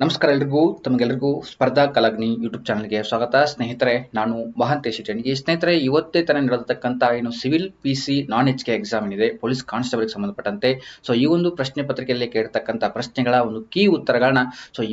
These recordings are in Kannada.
ನಮಸ್ಕಾರ ಎಲ್ರಿಗೂ ತಮಗೆಲ್ಲರಿಗೂ ಸ್ಪರ್ಧಾ ಕಲಾಗ್ನಿ ಯೂಟ್ಯೂಬ್ ಚಾನಲ್ಗೆ ಸ್ವಾಗತ. ಸ್ನೇಹಿತರೆ, ನಾನು ಮಹಾಂತೇಶ್ ಇಟಣಗಿ. ಸ್ನೇಹಿತರೆ, ಇವತ್ತೇ ತಾನೇ ನಡೆದತಕ್ಕಂಥ ಸಿವಿಲ್ PC ನಾನ್ HK ಎಕ್ಸಾಮ್ ಏನಿದೆ ಪೊಲೀಸ್ ಕಾನ್ಸ್ಟೇಬಲ್ಗೆ ಸಂಬಂಧಪಟ್ಟಂತೆ ಈ ಒಂದು ಪ್ರಶ್ನೆ ಪತ್ರಿಕೆಯಲ್ಲಿ ಕೇಳಿರ್ತಕ್ಕಂಥ ಪ್ರಶ್ನೆಗಳ ಒಂದು ಕೀ ಉತ್ತರಗಳನ್ನ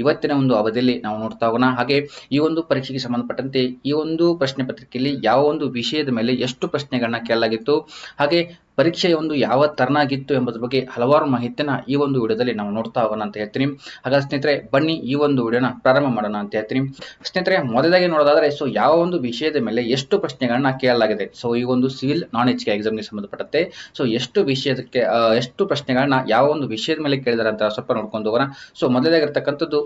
ಇವತ್ತಿನ ಒಂದು ಅವಧಿಯಲ್ಲಿ ನಾವು ನೋಡ್ತಾ ಹೋಗೋಣ. ಹಾಗೆ ಈ ಒಂದು ಪರೀಕ್ಷೆಗೆ ಸಂಬಂಧಪಟ್ಟಂತೆ ಈ ಒಂದು ಪ್ರಶ್ನೆ ಪತ್ರಿಕೆಯಲ್ಲಿ ಯಾವ ಒಂದು ವಿಷಯದ ಮೇಲೆ ಎಷ್ಟು ಪ್ರಶ್ನೆಗಳನ್ನ ಕೇಳಲಾಗಿತ್ತು, ಹಾಗೆ ಪರೀಕ್ಷೆಯ ಒಂದು ಯಾವ ತರನಾಗಿತ್ತು ಎಂಬುದರ ಬಗ್ಗೆ ಹಲವಾರು ಮಾಹಿತಿಯನ್ನ ಈ ಒಂದು ವಿಡಿಯೋದಲ್ಲಿ ನಾವು ನೋಡ್ತಾ ಹೋಗೋಣ ಅಂತ ಹೇಳ್ತೀನಿ. ಹಾಗಾದ್ರೆ ಸ್ನೇಹಿತರೆ, ಬನ್ನಿ ಈ ಒಂದು ವಿಡಿಯೋನ ಪ್ರಾರಂಭ ಮಾಡೋಣ ಅಂತ ಹೇಳ್ತೀನಿ. ಸ್ನೇಹಿತರೆ, ಮೊದಲಾಗಿ ನೋಡೋದಾದ್ರೆ ಯಾವ ಒಂದು ವಿಷಯದ ಮೇಲೆ ಎಷ್ಟು ಪ್ರಶ್ನೆಗಳನ್ನ ಕೇಳಲಾಗಿದೆ, ಈ ಒಂದು ಸಿವಿಲ್ ನಾನ್ HK ಎಕ್ಸಾಮ್ಗೆ ಸಂಬಂಧಪಟ್ಟಂತೆ ಎಷ್ಟು ವಿಷಯಕ್ಕೆ ಎಷ್ಟು ಪ್ರಶ್ನೆಗಳನ್ನ ಯಾವ ಒಂದು ವಿಷಯದ ಮೇಲೆ ಕೇಳಿದಾರೆ ಅಂತ ಸ್ವಲ್ಪ ನೋಡ್ಕೊಂಡು ಹೋಗೋಣ. ಮೊದಲಾಗಿರ್ತಕ್ಕಂಥದ್ದು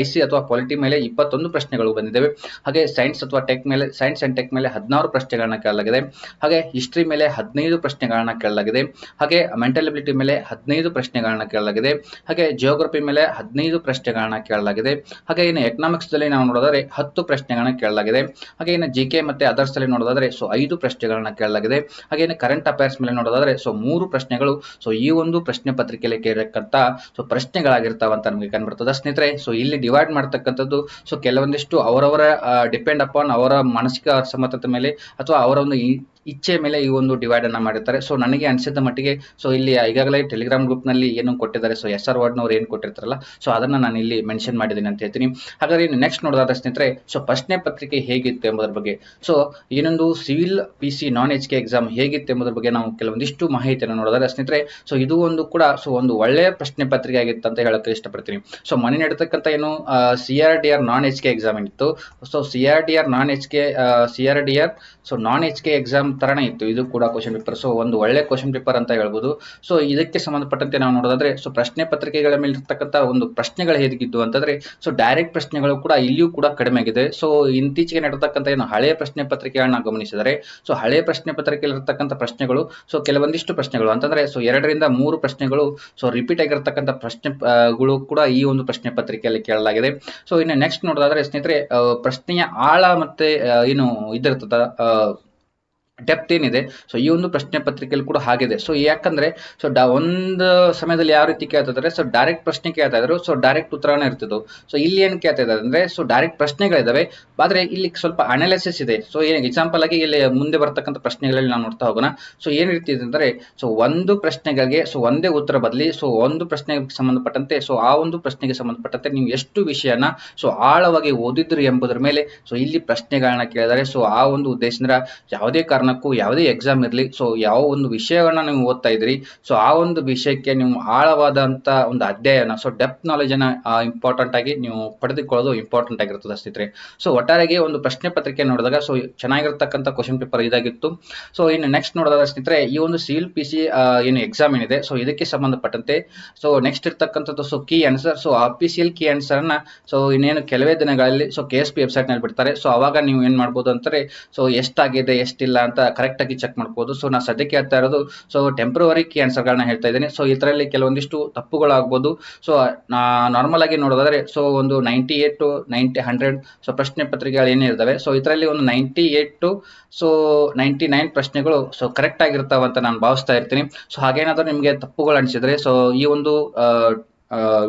IC ಅಥವಾ ಪಾಲಿಟಿ ಮೇಲೆ 21 ಪ್ರಶ್ನೆಗಳು ಬಂದಿದ್ದಾವೆ. ಹಾಗೆ ಸೈನ್ಸ್ ಅಥವಾ ಟೆಕ್ ಮೇಲೆ ಸೈನ್ಸ್ ಅಂಡ್ ಟೆಕ್ ಮೇಲೆ 16 ಪ್ರಶ್ನೆಗಳನ್ನ ಕೇಳಲಾಗಿದೆ. ಹಾಗೆ ಹಿಸ್ಟ್ರಿ ಮೇಲೆ 15 ಪ್ರಶ್ನೆಗಳನ್ನ ಕೇಳಲಾಗಿದೆ. ಹಾಗೆ ಮೆಂಟಲ್ ಎಬಿಲಿಟಿ ಮೇಲೆ 15 ಪ್ರಶ್ನೆಗಳನ್ನ ಕೇಳಲಾಗಿದೆ. ಹಾಗೆ ಜಿಯೋಗ್ರಫಿ ಮೇಲೆ 15 ಪ್ರಶ್ನೆಗಳನ್ನ ಕೇಳಲಾಗಿದೆ. ಹಾಗೆ ಇನ್ನು ಎಕನಾಮಿಕ್ಸ್ ದಲ್ಲಿ ನಾವು ನೋಡೋದಾದ್ರೆ 10 ಪ್ರಶ್ನೆಗಳನ್ನ ಕೇಳಲಾಗಿದೆ. ಹಾಗೆ ಇನ್ನು GK ಮತ್ತೆ ಅದರ್ಸ್ ಅಲ್ಲಿ ನೋಡೋದಾದ್ರೆ 5 ಪ್ರಶ್ನೆಗಳನ್ನ ಕೇಳಲಾಗಿದೆ. ಹಾಗೆ ಇನ್ನು ಕರೆಂಟ್ ಅಫೇರ್ಸ್ ಮೇಲೆ ನೋಡೋದಾದ್ರೆ 3 ಪ್ರಶ್ನೆಗಳು ಈ ಒಂದು ಪ್ರಶ್ನೆ ಪತ್ರಿಕೆಯಲ್ಲಿ ಕೇಳಿರತಕ್ಕಂತ ಪ್ರಶ್ನೆಗಳಾಗಿರ್ತಾವ ಅಂತ ನಮಗೆ ಕಂಡುಬರ್ತದೆ. ಸ್ನೇಹಿತರೆ, ಇಲ್ಲಿ ಡಿವೈಡ್ ಮಾಡ್ತಕ್ಕಂಥದ್ದು ಕೆಲವೊಂದಿಷ್ಟು ಅವರವರ ಡಿಪೆಂಡ್ ಅಪಾನ್ ಅವರ ಮಾನಸಿಕ ಅಸಮರ್ಥತೆ ಮೇಲೆ ಅಥವಾ ಅವರ ಒಂದು ಇಚ್ಛೆ ಮೇಲೆ ಈ ಒಂದು ಡಿವೈಡ್ ಅನ್ನ ಮಾಡಿರ್ತಾರೆ. ನನಗೆ ಅನಿಸಿದ ಮಟ್ಟಿಗೆ ಇಲ್ಲಿ ಈಗಾಗಲೇ ಟೆಲಿಗ್ರಾಮ್ ಗ್ರೂಪ್ ನಲ್ಲಿ ಏನು ಕೊಟ್ಟಿದ್ದಾರೆ, SR ವರ್ಡ್ನವ್ರು ಏನು ಕೊಟ್ಟಿರ್ತಾರಲ್ಲ, ಅದನ್ನ ನಾನು ಇಲ್ಲಿ ಮೆನ್ಷನ್ ಮಾಡಿದ್ದೀನಿ ಅಂತ ಹೇಳ್ತೀನಿ. ಹಾಗಾದ್ರೆ ನೆಕ್ಸ್ಟ್ ನೋಡೋದಾದ್ರೆ ಸ್ನೇಹಿತರೆ, ಪ್ರಶ್ನೆ ಪತ್ರಿಕೆ ಹೇಗಿತ್ತು ಎಂಬುದರ ಬಗ್ಗೆ, ಏನೊಂದು ಸಿವಿಲ್ PC ನಾನ್ HK ಎಕ್ಸಾಮ್ ಹೇಗಿತ್ತು ಎಂಬುದರ ಬಗ್ಗೆ ನಾವು ಕೆಲವೊಂದಿಷ್ಟು ಮಾಹಿತಿಯನ್ನು ನೋಡೋದಾದ್ರೆ ಸ್ನೇಹಿತರೆ, ಇದು ಒಂದು ಕೂಡ ಒಂದು ಒಳ್ಳೆಯ ಪ್ರಶ್ನೆ ಪತ್ರಿಕೆ ಆಗಿತ್ತು ಅಂತ ಹೇಳಕ್ಕೆ ಇಷ್ಟಪಡ್ತೀನಿ. ಮೊನ್ನೆ ನಡೆತಕ್ಕಂಥ ಏನು CRDR ನಾನ್ HK ಎಕ್ಸಾಮ್ ಏನಿತ್ತು, CRDR ನಾನ್ HK ಎಕ್ಸಾಮ್ ತರನೇ ಇತ್ತು ಇದು ಕೂಡ ಕ್ವಶನ್ ಪೇಪರ್. ಒಂದು ಒಳ್ಳೆ ಕ್ವಶನ್ ಪೇಪರ್ ಅಂತ ಹೇಳ್ಬೋದು. ಇದಕ್ಕೆ ಸಂಬಂಧಪಟ್ಟಂತೆ ನಾವು ನೋಡೋದಾದ್ರೆ ಪ್ರಶ್ನೆ ಪತ್ರಿಕೆಗಳ ಮೇಲೆ ಇರ್ತಕ್ಕಂಥ ಒಂದು ಪ್ರಶ್ನೆಗಳು ಹೇಗಿದ್ದು ಅಂತಂದ್ರೆ ಡೈರೆಕ್ಟ್ ಪ್ರಶ್ನೆಗಳು ಕೂಡ ಇಲ್ಲಿಯೂ ಕೂಡ ಕಡಿಮೆ ಆಗಿದೆ. ಇತ್ತೀಚೆಗೆ ನಡೆತಕ್ಕಂಥ ಏನು ಹಳೆಯ ಪ್ರಶ್ನೆ ಪತ್ರಿಕೆಗಳನ್ನ ಗಮನಿಸಿದರೆ ಹಳೆಯ ಪ್ರಶ್ನೆ ಪತ್ರಿಕೆಯಲ್ಲಿ ಇರತಕ್ಕಂಥ ಪ್ರಶ್ನೆಗಳು ಕೆಲವೊಂದಿಷ್ಟು ಪ್ರಶ್ನೆಗಳು ಅಂತಂದ್ರೆ 2 ರಿಂದ 3 ಪ್ರಶ್ನೆಗಳು ರಿಪೀಟ್ ಆಗಿರತಕ್ಕಂಥ ಪ್ರಶ್ನೆಗಳು ಕೂಡ ಈ ಒಂದು ಪ್ರಶ್ನೆ ಪತ್ರಿಕೆಯಲ್ಲಿ ಕೇಳಲಾಗಿದೆ. ಇನ್ನು ನೆಕ್ಸ್ಟ್ ನೋಡೋದಾದ್ರೆ ಸ್ನೇಹಿತರೆ, ಪ್ರಶ್ನೆಯ ಆಳ ಮತ್ತೆ ಏನು ಇದಿರ್ತದ ಡೆಪ್ತ್ ಏನಿದೆ ಈ ಒಂದು ಪ್ರಶ್ನೆ ಪತ್ರಿಕೆಯಲ್ಲಿ ಕೂಡ ಹಾಗಿದೆ. ಯಾಕಂದ್ರೆ ಒಂದು ಸಮಯದಲ್ಲಿ ಯಾವ ರೀತಿ ಕೇಳ್ತಾ ಇದ್ದಾರೆ, ಡೈರೆಕ್ಟ್ ಪ್ರಶ್ನೆ ಕೇಳ್ತಾ ಇದ್ರು, ಡೈರೆಕ್ಟ್ ಉತ್ತರನೇ ಇರ್ತಿದ್ವು. ಇಲ್ಲಿ ಏನ್ ಕೇಳ್ತಾ ಇದ್ದಾರೆ ಅಂದ್ರೆ ಡೈರೆಕ್ಟ್ ಪ್ರಶ್ನೆಗಳಿದಾವೆ, ಆದ್ರೆ ಇಲ್ಲಿ ಸ್ವಲ್ಪ ಅನಾಲಿಸಿಸ್ ಇದೆ. ಎಕ್ಸಾಂಪಲ್ ಆಗಿ ಇಲ್ಲಿ ಮುಂದೆ ಬರ್ತಕ್ಕಂಥ ಪ್ರಶ್ನೆಗಳಲ್ಲಿ ನಾವು ನೋಡ್ತಾ ಹೋಗೋಣ. ಏನ್ ರೀತಿ ಇದೆ ಅಂದ್ರೆ ಒಂದು ಪ್ರಶ್ನೆಗಳಿಗೆ ಒಂದೇ ಉತ್ತರ ಬದಲಿ ಒಂದು ಪ್ರಶ್ನೆಗೆ ಸಂಬಂಧಪಟ್ಟಂತೆ ಆ ಒಂದು ಪ್ರಶ್ನೆಗೆ ಸಂಬಂಧಪಟ್ಟಂತೆ ನೀವು ಎಷ್ಟು ವಿಷಯನ ಆಳವಾಗಿ ಓದಿದ್ರಿ ಎಂಬುದರ ಮೇಲೆ ಇಲ್ಲಿ ಪ್ರಶ್ನೆಗಳನ್ನ ಕೇಳಿದರೆ ಆ ಒಂದು ಉದ್ದೇಶದಿಂದ ಯಾವುದೇ ಯಾವುದೇ ಎಕ್ಸಾಮ್ ಇರಲಿ, ಯಾವ ಒಂದು ವಿಷಯವನ್ನ ನೀವು ಓದ್ತಾ ಇದ್ರಿ, ಆ ಒಂದು ವಿಷಯಕ್ಕೆ ನೀವು ಆಳವಾದಂತ ಒಂದು ಅಧ್ಯಯನ ಡೆಪ್ತ್ ನಾಲೆಜ್ ಅನ್ನ ಇಂಪಾರ್ಟೆಂಟ್ ಆಗಿ ನೀವು ಪಡೆದುಕೊಳ್ಳೋದು ಇಂಪಾರ್ಟೆಂಟ್ ಆಗಿರ್ತದೆ ಸ್ನೇಹಿತರೆ. ಒಟ್ಟಾರೆಗೆ ಒಂದು ಪ್ರಶ್ನೆ ಪತ್ರಿಕೆ ನೋಡಿದಾಗ ಚೆನ್ನಾಗಿರ್ತಕ್ಕಂಥ ಕ್ವಶನ್ ಪೇಪರ್ ಇದಾಗಿತ್ತು. ಇನ್ನು ನೆಕ್ಸ್ಟ್ ನೋಡೋದಾದ್ರೆ ಸ್ನೇಹಿತರೆ, ಈ ಒಂದು ಸಿವಿಲ್ PC ಏನು ಎಕ್ಸಾಮ್ ಏನಿದೆ ಇದಕ್ಕೆ ಸಂಬಂಧಪಟ್ಟಂತೆ ನೆಕ್ಸ್ಟ್ ಇರ್ತಕ್ಕಂಥದ್ದು key answer, official key answer ಅನ್ನ ಇನ್ನೇನು ಕೆಲವೇ ದಿನಗಳಲ್ಲಿ KSP ವೆಬ್ಸೈಟ್ ನಲ್ಲಿ ಬಿಡ್ತಾರೆ. ಅವಾಗ ನೀವು ಏನ್ ಮಾಡ್ಬೋದು ಅಂತಾರೆ, ಎಷ್ಟಾಗಿದೆ ಎಷ್ಟಿಲ್ಲ ಅಂತ ಕರೆಕ್ಟ್ ಆಗಿ ಚೆಕ್ ಮಾಡ್ಬೋದು. ನಾ ಸದ್ಯಕ್ಕೆ ಹೇಳ್ತಾ ಇರೋದು ಟೆಂಪ್ರವರಿ ಕೀ ಆನ್ಸರ್ ಗಳನ್ನ ಹೇಳ್ತಾ ಇದ್ದೀನಿ. ಇದರಲ್ಲಿ ಕೆಲವೊಂದಿಷ್ಟು ತಪ್ಪುಗಳಾಗಬಹುದು. ನಾರ್ಮಲ್ ಆಗಿ ನೋಡೋದಾದ್ರೆ ಒಂದು 98 to 100 ಪ್ರಶ್ನೆ ಪತ್ರಿಕೆಗಳು ಏನಿರ್ತವೆ, ಇದರಲ್ಲಿ ಒಂದು 98 to 99 ಪ್ರಶ್ನೆಗಳು ಕರೆಕ್ಟ್ ಆಗಿರ್ತಾವ ಅಂತ ನಾನು ಭಾವಿಸ್ತಾ ಇರ್ತೀನಿ. ಹಾಗೇನಾದ್ರೂ ನಿಮಗೆ ತಪ್ಪುಗಳು ಅನಿಸಿದ್ರೆ ಈ ಒಂದು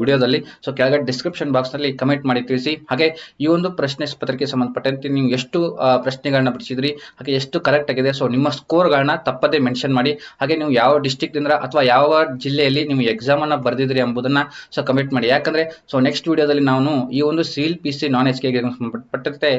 ವಿಡಿಯೋದಲ್ಲಿ ಕೆಳಗಡೆ ಡಿಸ್ಕ್ರಿಪ್ಷನ್ ಬಾಕ್ಸ್ ನಲ್ಲಿ ಕಮೆಂಟ್ ಮಾಡಿ ತಿಳಿಸಿ. ಹಾಗೆ ಈ ಒಂದು ಪ್ರಶ್ನೆ ಪತ್ರಿಕೆ ಸಂಬಂಧಪಟ್ಟಂತೆ ನೀವು ಎಷ್ಟು ಪ್ರಶ್ನೆಗಳನ್ನ ಬಿಡಿಸಿದ್ರಿ, ಹಾಗೆ ಎಷ್ಟು ಕರೆಕ್ಟ್ ಆಗಿದೆ, ನಿಮ್ಮ ಸ್ಕೋರ್ ಗಳನ್ನ ತಪ್ಪದೇ ಮೆನ್ಷನ್ ಮಾಡಿ. ಹಾಗೆ ನೀವು ಯಾವ ಡಿಸ್ಟ್ರಿಕ್ಟ್ ಇಂದ ಅಥವಾ ಯಾವ ಜಿಲ್ಲೆಯಲ್ಲಿ ನೀವು ಎಕ್ಸಾಮ್ ಅನ್ನ ಬರ್ದಿದ್ರಿ ಎಂಬುದನ್ನ ಕಮೆಂಟ್ ಮಾಡಿ. ಯಾಕಂದ್ರೆ ನೆಕ್ಸ್ಟ್ ವಿಡಿಯೋದಲ್ಲಿ ನಾನು ಈ ಒಂದು ಸಿವಿಲ್ PC ನಾನ್ HK ಸಂಬಂಧಪಟ್ಟಂತೆ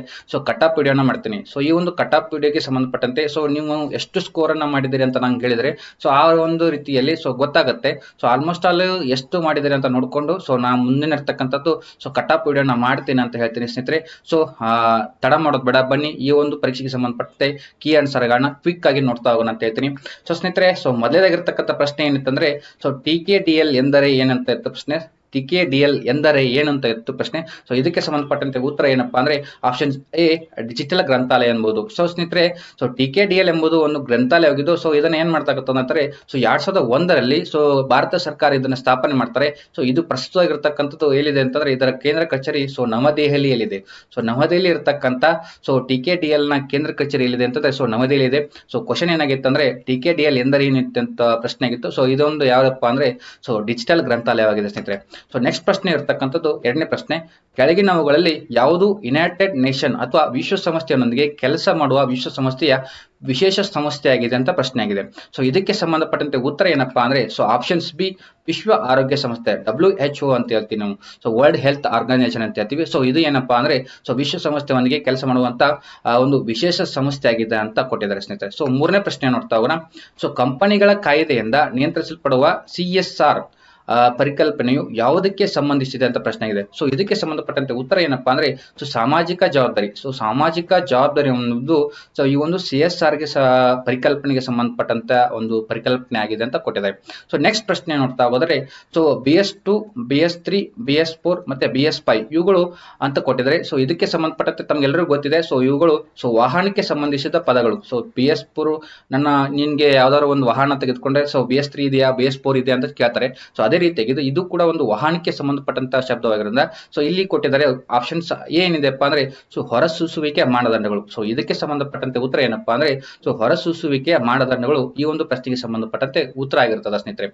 ಕಟ್ ಆಫ್ ವಿಡಿಯೋನ ಮಾಡ್ತೀನಿ. ಈ ಒಂದು ಕಟ್ ಆಫ್ ವಿಡಿಯೋಗೆ ಸಂಬಂಧಪಟ್ಟಂತೆ ನೀವು ಎಷ್ಟು ಸ್ಕೋರ್ ಅನ್ನ ಮಾಡಿದಿರಿ ಅಂತ ನಂಗೆ ಹೇಳಿದ್ರೆ ಆ ಒಂದು ರೀತಿಯಲ್ಲಿ ಗೊತ್ತಾಗುತ್ತೆ. ಆಲ್ಮೋಸ್ಟ್ ಆಲ್ ಎಷ್ಟು ಮಾಡಿದಿರಿ ಅಂತ ನೋಡ್ಕೊಂಡು ನಾನು ಮುಂದಿನ ಇರ್ತಕ್ಕಂಥದ್ದು ಕಟ್ ಆಫ್ ವಿಡಿಯೋನ ಮಾಡ್ತೀನಿ ಅಂತ ಹೇಳ್ತೀನಿ ಸ್ನೇಹಿತರೆ. ತಡ ಮಾಡೋದು ಬೇಡ, ಬನ್ನಿ ಈ ಒಂದು ಪರೀಕ್ಷೆಗೆ ಸಂಬಂಧಪಟ್ಟಂತೆ ಕೀ ಆನ್ಸರ್ ಗಳನ್ನ ಕ್ವಿಕ್ ಆಗಿ ನೋಡ್ತಾ ಹೋಗೋಣ ಅಂತ ಹೇಳ್ತೀನಿ. ಸ್ನೇಹಿತರೆ, ಮೊದಲೇದಾಗಿರ್ತಕ್ಕಂಥ ಪ್ರಶ್ನೆ ಏನಿತ್ತಂದ್ರೆ TKDL ಎಂದರೆ ಏನಂತ ಇತ್ತು ಪ್ರಶ್ನೆ. TKDL ಎಂದರೆ ಏನು ಅಂತ ಇತ್ತು ಪ್ರಶ್ನೆ. ಇದಕ್ಕೆ ಸಂಬಂಧಪಟ್ಟಂತೆ ಉತ್ತರ ಏನಪ್ಪಾ ಅಂದ್ರೆ ಆಪ್ಷನ್ ಎ ಡಿಜಿಟಲ್ ಗ್ರಂಥಾಲಯ ಎಂಬುದು. ಸ್ನೇಹಿತರೆ, TKDL ಎಂಬುದು ಒಂದು ಗ್ರಂಥಾಲಯವಾಗಿದ್ದು ಇದನ್ನ ಏನ್ ಮಾಡ್ತಕ್ಕಂಥ ಅಂತಾರೆ 2001ರಲ್ಲಿ ಭಾರತ ಸರ್ಕಾರ ಇದನ್ನ ಸ್ಥಾಪನೆ ಮಾಡ್ತಾರೆ. ಇದು ಪ್ರಸ್ತುತವಾಗಿರ್ತಕ್ಕಂಥದ್ದು ಎಲ್ಲಿದೆ ಅಂತಂದ್ರೆ ಇದರ ಕೇಂದ್ರ ಕಚೇರಿ ನವದೆಹಲಿಯಲ್ಲಿದೆ. ನವದೆಹಲಿ ಇರತಕ್ಕಂಥ TKDL ನ ಕೇಂದ್ರ ಕಚೇರಿ ಎಲ್ಲಿದೆ ಅಂತಂದ್ರೆ ನವದೆಹಲಿ ಇದೆ. ಕ್ವಶನ್ ಏನಾಗಿತ್ತು ಅಂದ್ರೆ TKDL ಎಂದರೆ ಏನಿತ್ತು ಅಂತ ಪ್ರಶ್ನೆ ಆಗಿತ್ತು. ಇದೊಂದು ಯಾವ್ದಪ್ಪ ಅಂದ್ರೆ ಡಿಜಿಟಲ್ ಗ್ರಂಥಾಲಯವಾಗಿದೆ ಸ್ನೇಹಿತರೆ. ಸೊ ನೆಕ್ಸ್ಟ್ ಪ್ರಶ್ನೆ ಇರತಕ್ಕಂಥದ್ದು ಎರಡನೇ ಪ್ರಶ್ನೆ, ಕೆಳಗಿನವುಗಳಲ್ಲಿ ಯಾವುದು ಯುನೈಟೆಡ್ ನೇಷನ್ ಅಥವಾ ವಿಶ್ವಸಂಸ್ಥೆಯೊಂದಿಗೆ ಕೆಲಸ ಮಾಡುವ ವಿಶ್ವಸಂಸ್ಥೆಯ ವಿಶೇಷ ಸಂಸ್ಥೆಯಾಗಿದೆ ಅಂತ ಪ್ರಶ್ನೆ ಆಗಿದೆ. ಸೊ ಇದಕ್ಕೆ ಸಂಬಂಧಪಟ್ಟಂತೆ ಉತ್ತರ ಏನಪ್ಪಾ ಅಂದ್ರೆ ಸೊ ಆಪ್ಷನ್ಸ್ ಬಿ ವಿಶ್ವ ಆರೋಗ್ಯ ಸಂಸ್ಥೆ WHO ಅಂತ ಹೇಳ್ತೀವಿ ನಾವು. ಸೊ ವರ್ಲ್ಡ್ ಹೆಲ್ತ್ ಆರ್ಗನೈಸೇಷನ್ ಅಂತ ಹೇಳ್ತೀವಿ. ಸೊ ಇದು ಏನಪ್ಪಾ ಅಂದ್ರೆ ಸೊ ವಿಶ್ವಸಂಸ್ಥೆಯೊಂದಿಗೆ ಕೆಲಸ ಮಾಡುವಂತ ಒಂದು ವಿಶೇಷ ಸಂಸ್ಥೆ ಆಗಿದೆ ಅಂತ ಕೊಟ್ಟಿದ್ದಾರೆ ಸ್ನೇಹಿತರೆ. ಸೊ ಮೂರನೇ ಪ್ರಶ್ನೆ ನೋಡ್ತಾ ಹೋಗೋಣ. ಸೊ ಕಂಪನಿಗಳ ಕಾಯ್ದೆಯಿಂದ ನಿಯಂತ್ರಿಸಲ್ಪಡುವ CSR ಪರಿಕಲ್ಪನೆಯು ಯಾವುದಕ್ಕೆ ಸಂಬಂಧಿಸಿದೆ ಅಂತ ಪ್ರಶ್ನೆ ಆಗಿದೆ. ಸೊ ಇದಕ್ಕೆ ಸಂಬಂಧಪಟ್ಟಂತೆ ಉತ್ತರ ಏನಪ್ಪಾ ಅಂದ್ರೆ ಸೊ ಸಾಮಾಜಿಕ ಜವಾಬ್ದಾರಿ. ಸೊ ಸಾಮಾಜಿಕ ಜವಾಬ್ದಾರಿ ಅನ್ನೋದು ಸೊ ಈ ಒಂದು CSR ಗೆ ಪರಿಕಲ್ಪನೆಗೆ ಸಂಬಂಧಪಟ್ಟಂತ ಒಂದು ಪರಿಕಲ್ಪನೆ ಆಗಿದೆ ಅಂತ ಕೊಟ್ಟಿದ್ದಾರೆ. ಸೊ ನೆಕ್ಸ್ಟ್ ಪ್ರಶ್ನೆ ನೋಡ್ತಾ ಹೋದರೆ ಸೊ BS2, BS3, BS4 ಮತ್ತೆ BS5 ಇವುಗಳು ಅಂತ ಕೊಟ್ಟಿದ್ದಾರೆ. ಸೊ ಇದಕ್ಕೆ ಸಂಬಂಧಪಟ್ಟಂತೆ ತಮ್ಗೆಲ್ಲರಿಗೂ ಗೊತ್ತಿದೆ. ಸೊ ಇವುಗಳು ಸೊ ವಾಹನಕ್ಕೆ ಸಂಬಂಧಿಸಿದ ಪದಗಳು. ಸೊ BS4 ನಿನ್ಗೆ ಯಾವ್ದಾದ್ರು ಒಂದು ವಾಹನ ತೆಗೆದುಕೊಂಡ್ರೆ ಸೊ BS3 ಇದೆಯಾ BS4 ಇದೆಯಾ ಅಂತ ಕೇಳ್ತಾರೆ. ಸೊ ಅದೇ ರೀತಿಯಾಗಿ ಇದು ಕೂಡ ಒಂದು ವಾಹನಕ್ಕೆ ಸಂಬಂಧಪಟ್ಟಂತ ಶಬ್ದವಾಗಿರೋದ್ರಿಂದ ಸೊ ಇಲ್ಲಿ ಕೊಟ್ಟಿದ್ದಾರೆ ಆಪ್ಷನ್ಸ್ ಏನಿದೆಪ್ಪ ಅಂದ್ರೆ ಸೊ ಹೊರಸೂಸುವಿಕೆ ಮಾನದಂಡಗಳು. ಸೊ ಇದಕ್ಕೆ ಸಂಬಂಧಪಟ್ಟಂತೆ ಉತ್ತರ ಏನಪ್ಪಾ ಅಂದ್ರೆ ಸೊ ಹೊರಸೂಸುವಿಕೆಯ ಮಾನದಂಡಗಳು ಈ ಒಂದು ಪ್ರಶ್ನೆಗೆ ಸಂಬಂಧಪಟ್ಟಂತೆ ಉತ್ತರ ಆಗಿರ್ತದೆ ಸ್ನೇಹಿತರೆ.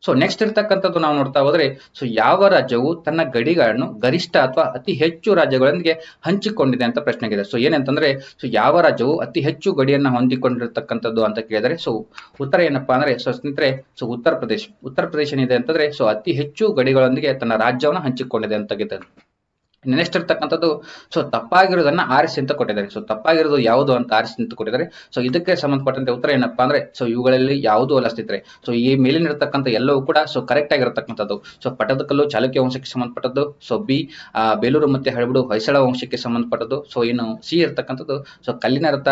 ಸೊ ನೆಕ್ಸ್ಟ್ ಇರ್ತಕ್ಕಂಥದ್ದು ನಾವು ನೋಡ್ತಾ ಹೋದ್ರೆ ಸೊ ಯಾವ ರಾಜ್ಯವು ತನ್ನ ಗಡಿಗಳನ್ನು ಗರಿಷ್ಠ ಅಥವಾ ಅತಿ ಹೆಚ್ಚು ರಾಜ್ಯಗಳೊಂದಿಗೆ ಹಂಚಿಕೊಂಡಿದೆ ಅಂತ ಪ್ರಶ್ನೆ ಆಗಿದೆ. ಸೊ ಏನಂತಂದ್ರೆ ಸೊ ಯಾವ ರಾಜ್ಯವು ಅತಿ ಹೆಚ್ಚು ಗಡಿಯನ್ನ ಹೊಂದಿಕೊಂಡಿರ್ತಕ್ಕಂಥದ್ದು ಅಂತ ಕೇಳಿದರೆ ಸೊ ಉತ್ತರ ಏನಪ್ಪಾ ಅಂದ್ರೆ ಸೊ ಸ್ನೇಹಿತರೆ ಸೊ ಉತ್ತರ ಪ್ರದೇಶ ಏನಿದೆ ಅಂತಂದ್ರೆ ಸೊ ಅತಿ ಹೆಚ್ಚು ಗಡಿಗಳೊಂದಿಗೆ ತನ್ನ ರಾಜ್ಯವನ್ನು ಹಂಚಿಕೊಂಡಿದೆ ಅಂತ ನೆಕ್ಸ್ಟ್ ಇರ್ತಕ್ಕಂಥದ್ದು ಸೊ ತಪ್ಪಾಗಿರೋದನ್ನ ಆರಿಸಿ ಅಂತ ಕೊಟ್ಟಿದ್ದಾರೆ. ಸೊ ತಪ್ಪಾಗಿರೋದು ಯಾವುದು ಅಂತ ಆರಿಸಿ ಅಂತ ಕೊಟ್ಟಿದ್ದಾರೆ. ಸೊ ಇದಕ್ಕೆ ಸಂಬಂಧಪಟ್ಟಂತೆ ಉತ್ತರ ಏನಪ್ಪಾ ಅಂದ್ರೆ ಸೊ ಇವುಗಳಲ್ಲಿ ಯಾವುದು ಅಲ್ಲ ಸ್ನೇಹಿತರೆ. ಸೊ ಈ ಮೇಲಿನಿರ್ತಕ್ಕಂಥ ಎಲ್ಲವೂ ಕೂಡ ಸೊ ಕರೆಕ್ಟ್ ಆಗಿರತಕ್ಕಂಥದ್ದು. ಸೊ ಪಟ್ಟದಕಲ್ಲು ಚಾಲುಕ್ಯ ವಂಶಕ್ಕೆ ಸಂಬಂಧಪಟ್ಟದ್ದು. ಸೊ ಬಿ ಬೇಲೂರು ಮತ್ತೆ ಹಳೆಬೀಡು ಹೊಯ್ಸಳ ವಂಶಕ್ಕೆ ಸಂಬಂಧಪಟ್ಟದ್ದು. ಸೊ ಇನ್ನು ಸಿ ಇರ್ತಕ್ಕಂಥದ್ದು ಸೊ ಕಲ್ಲಿನ ರಥ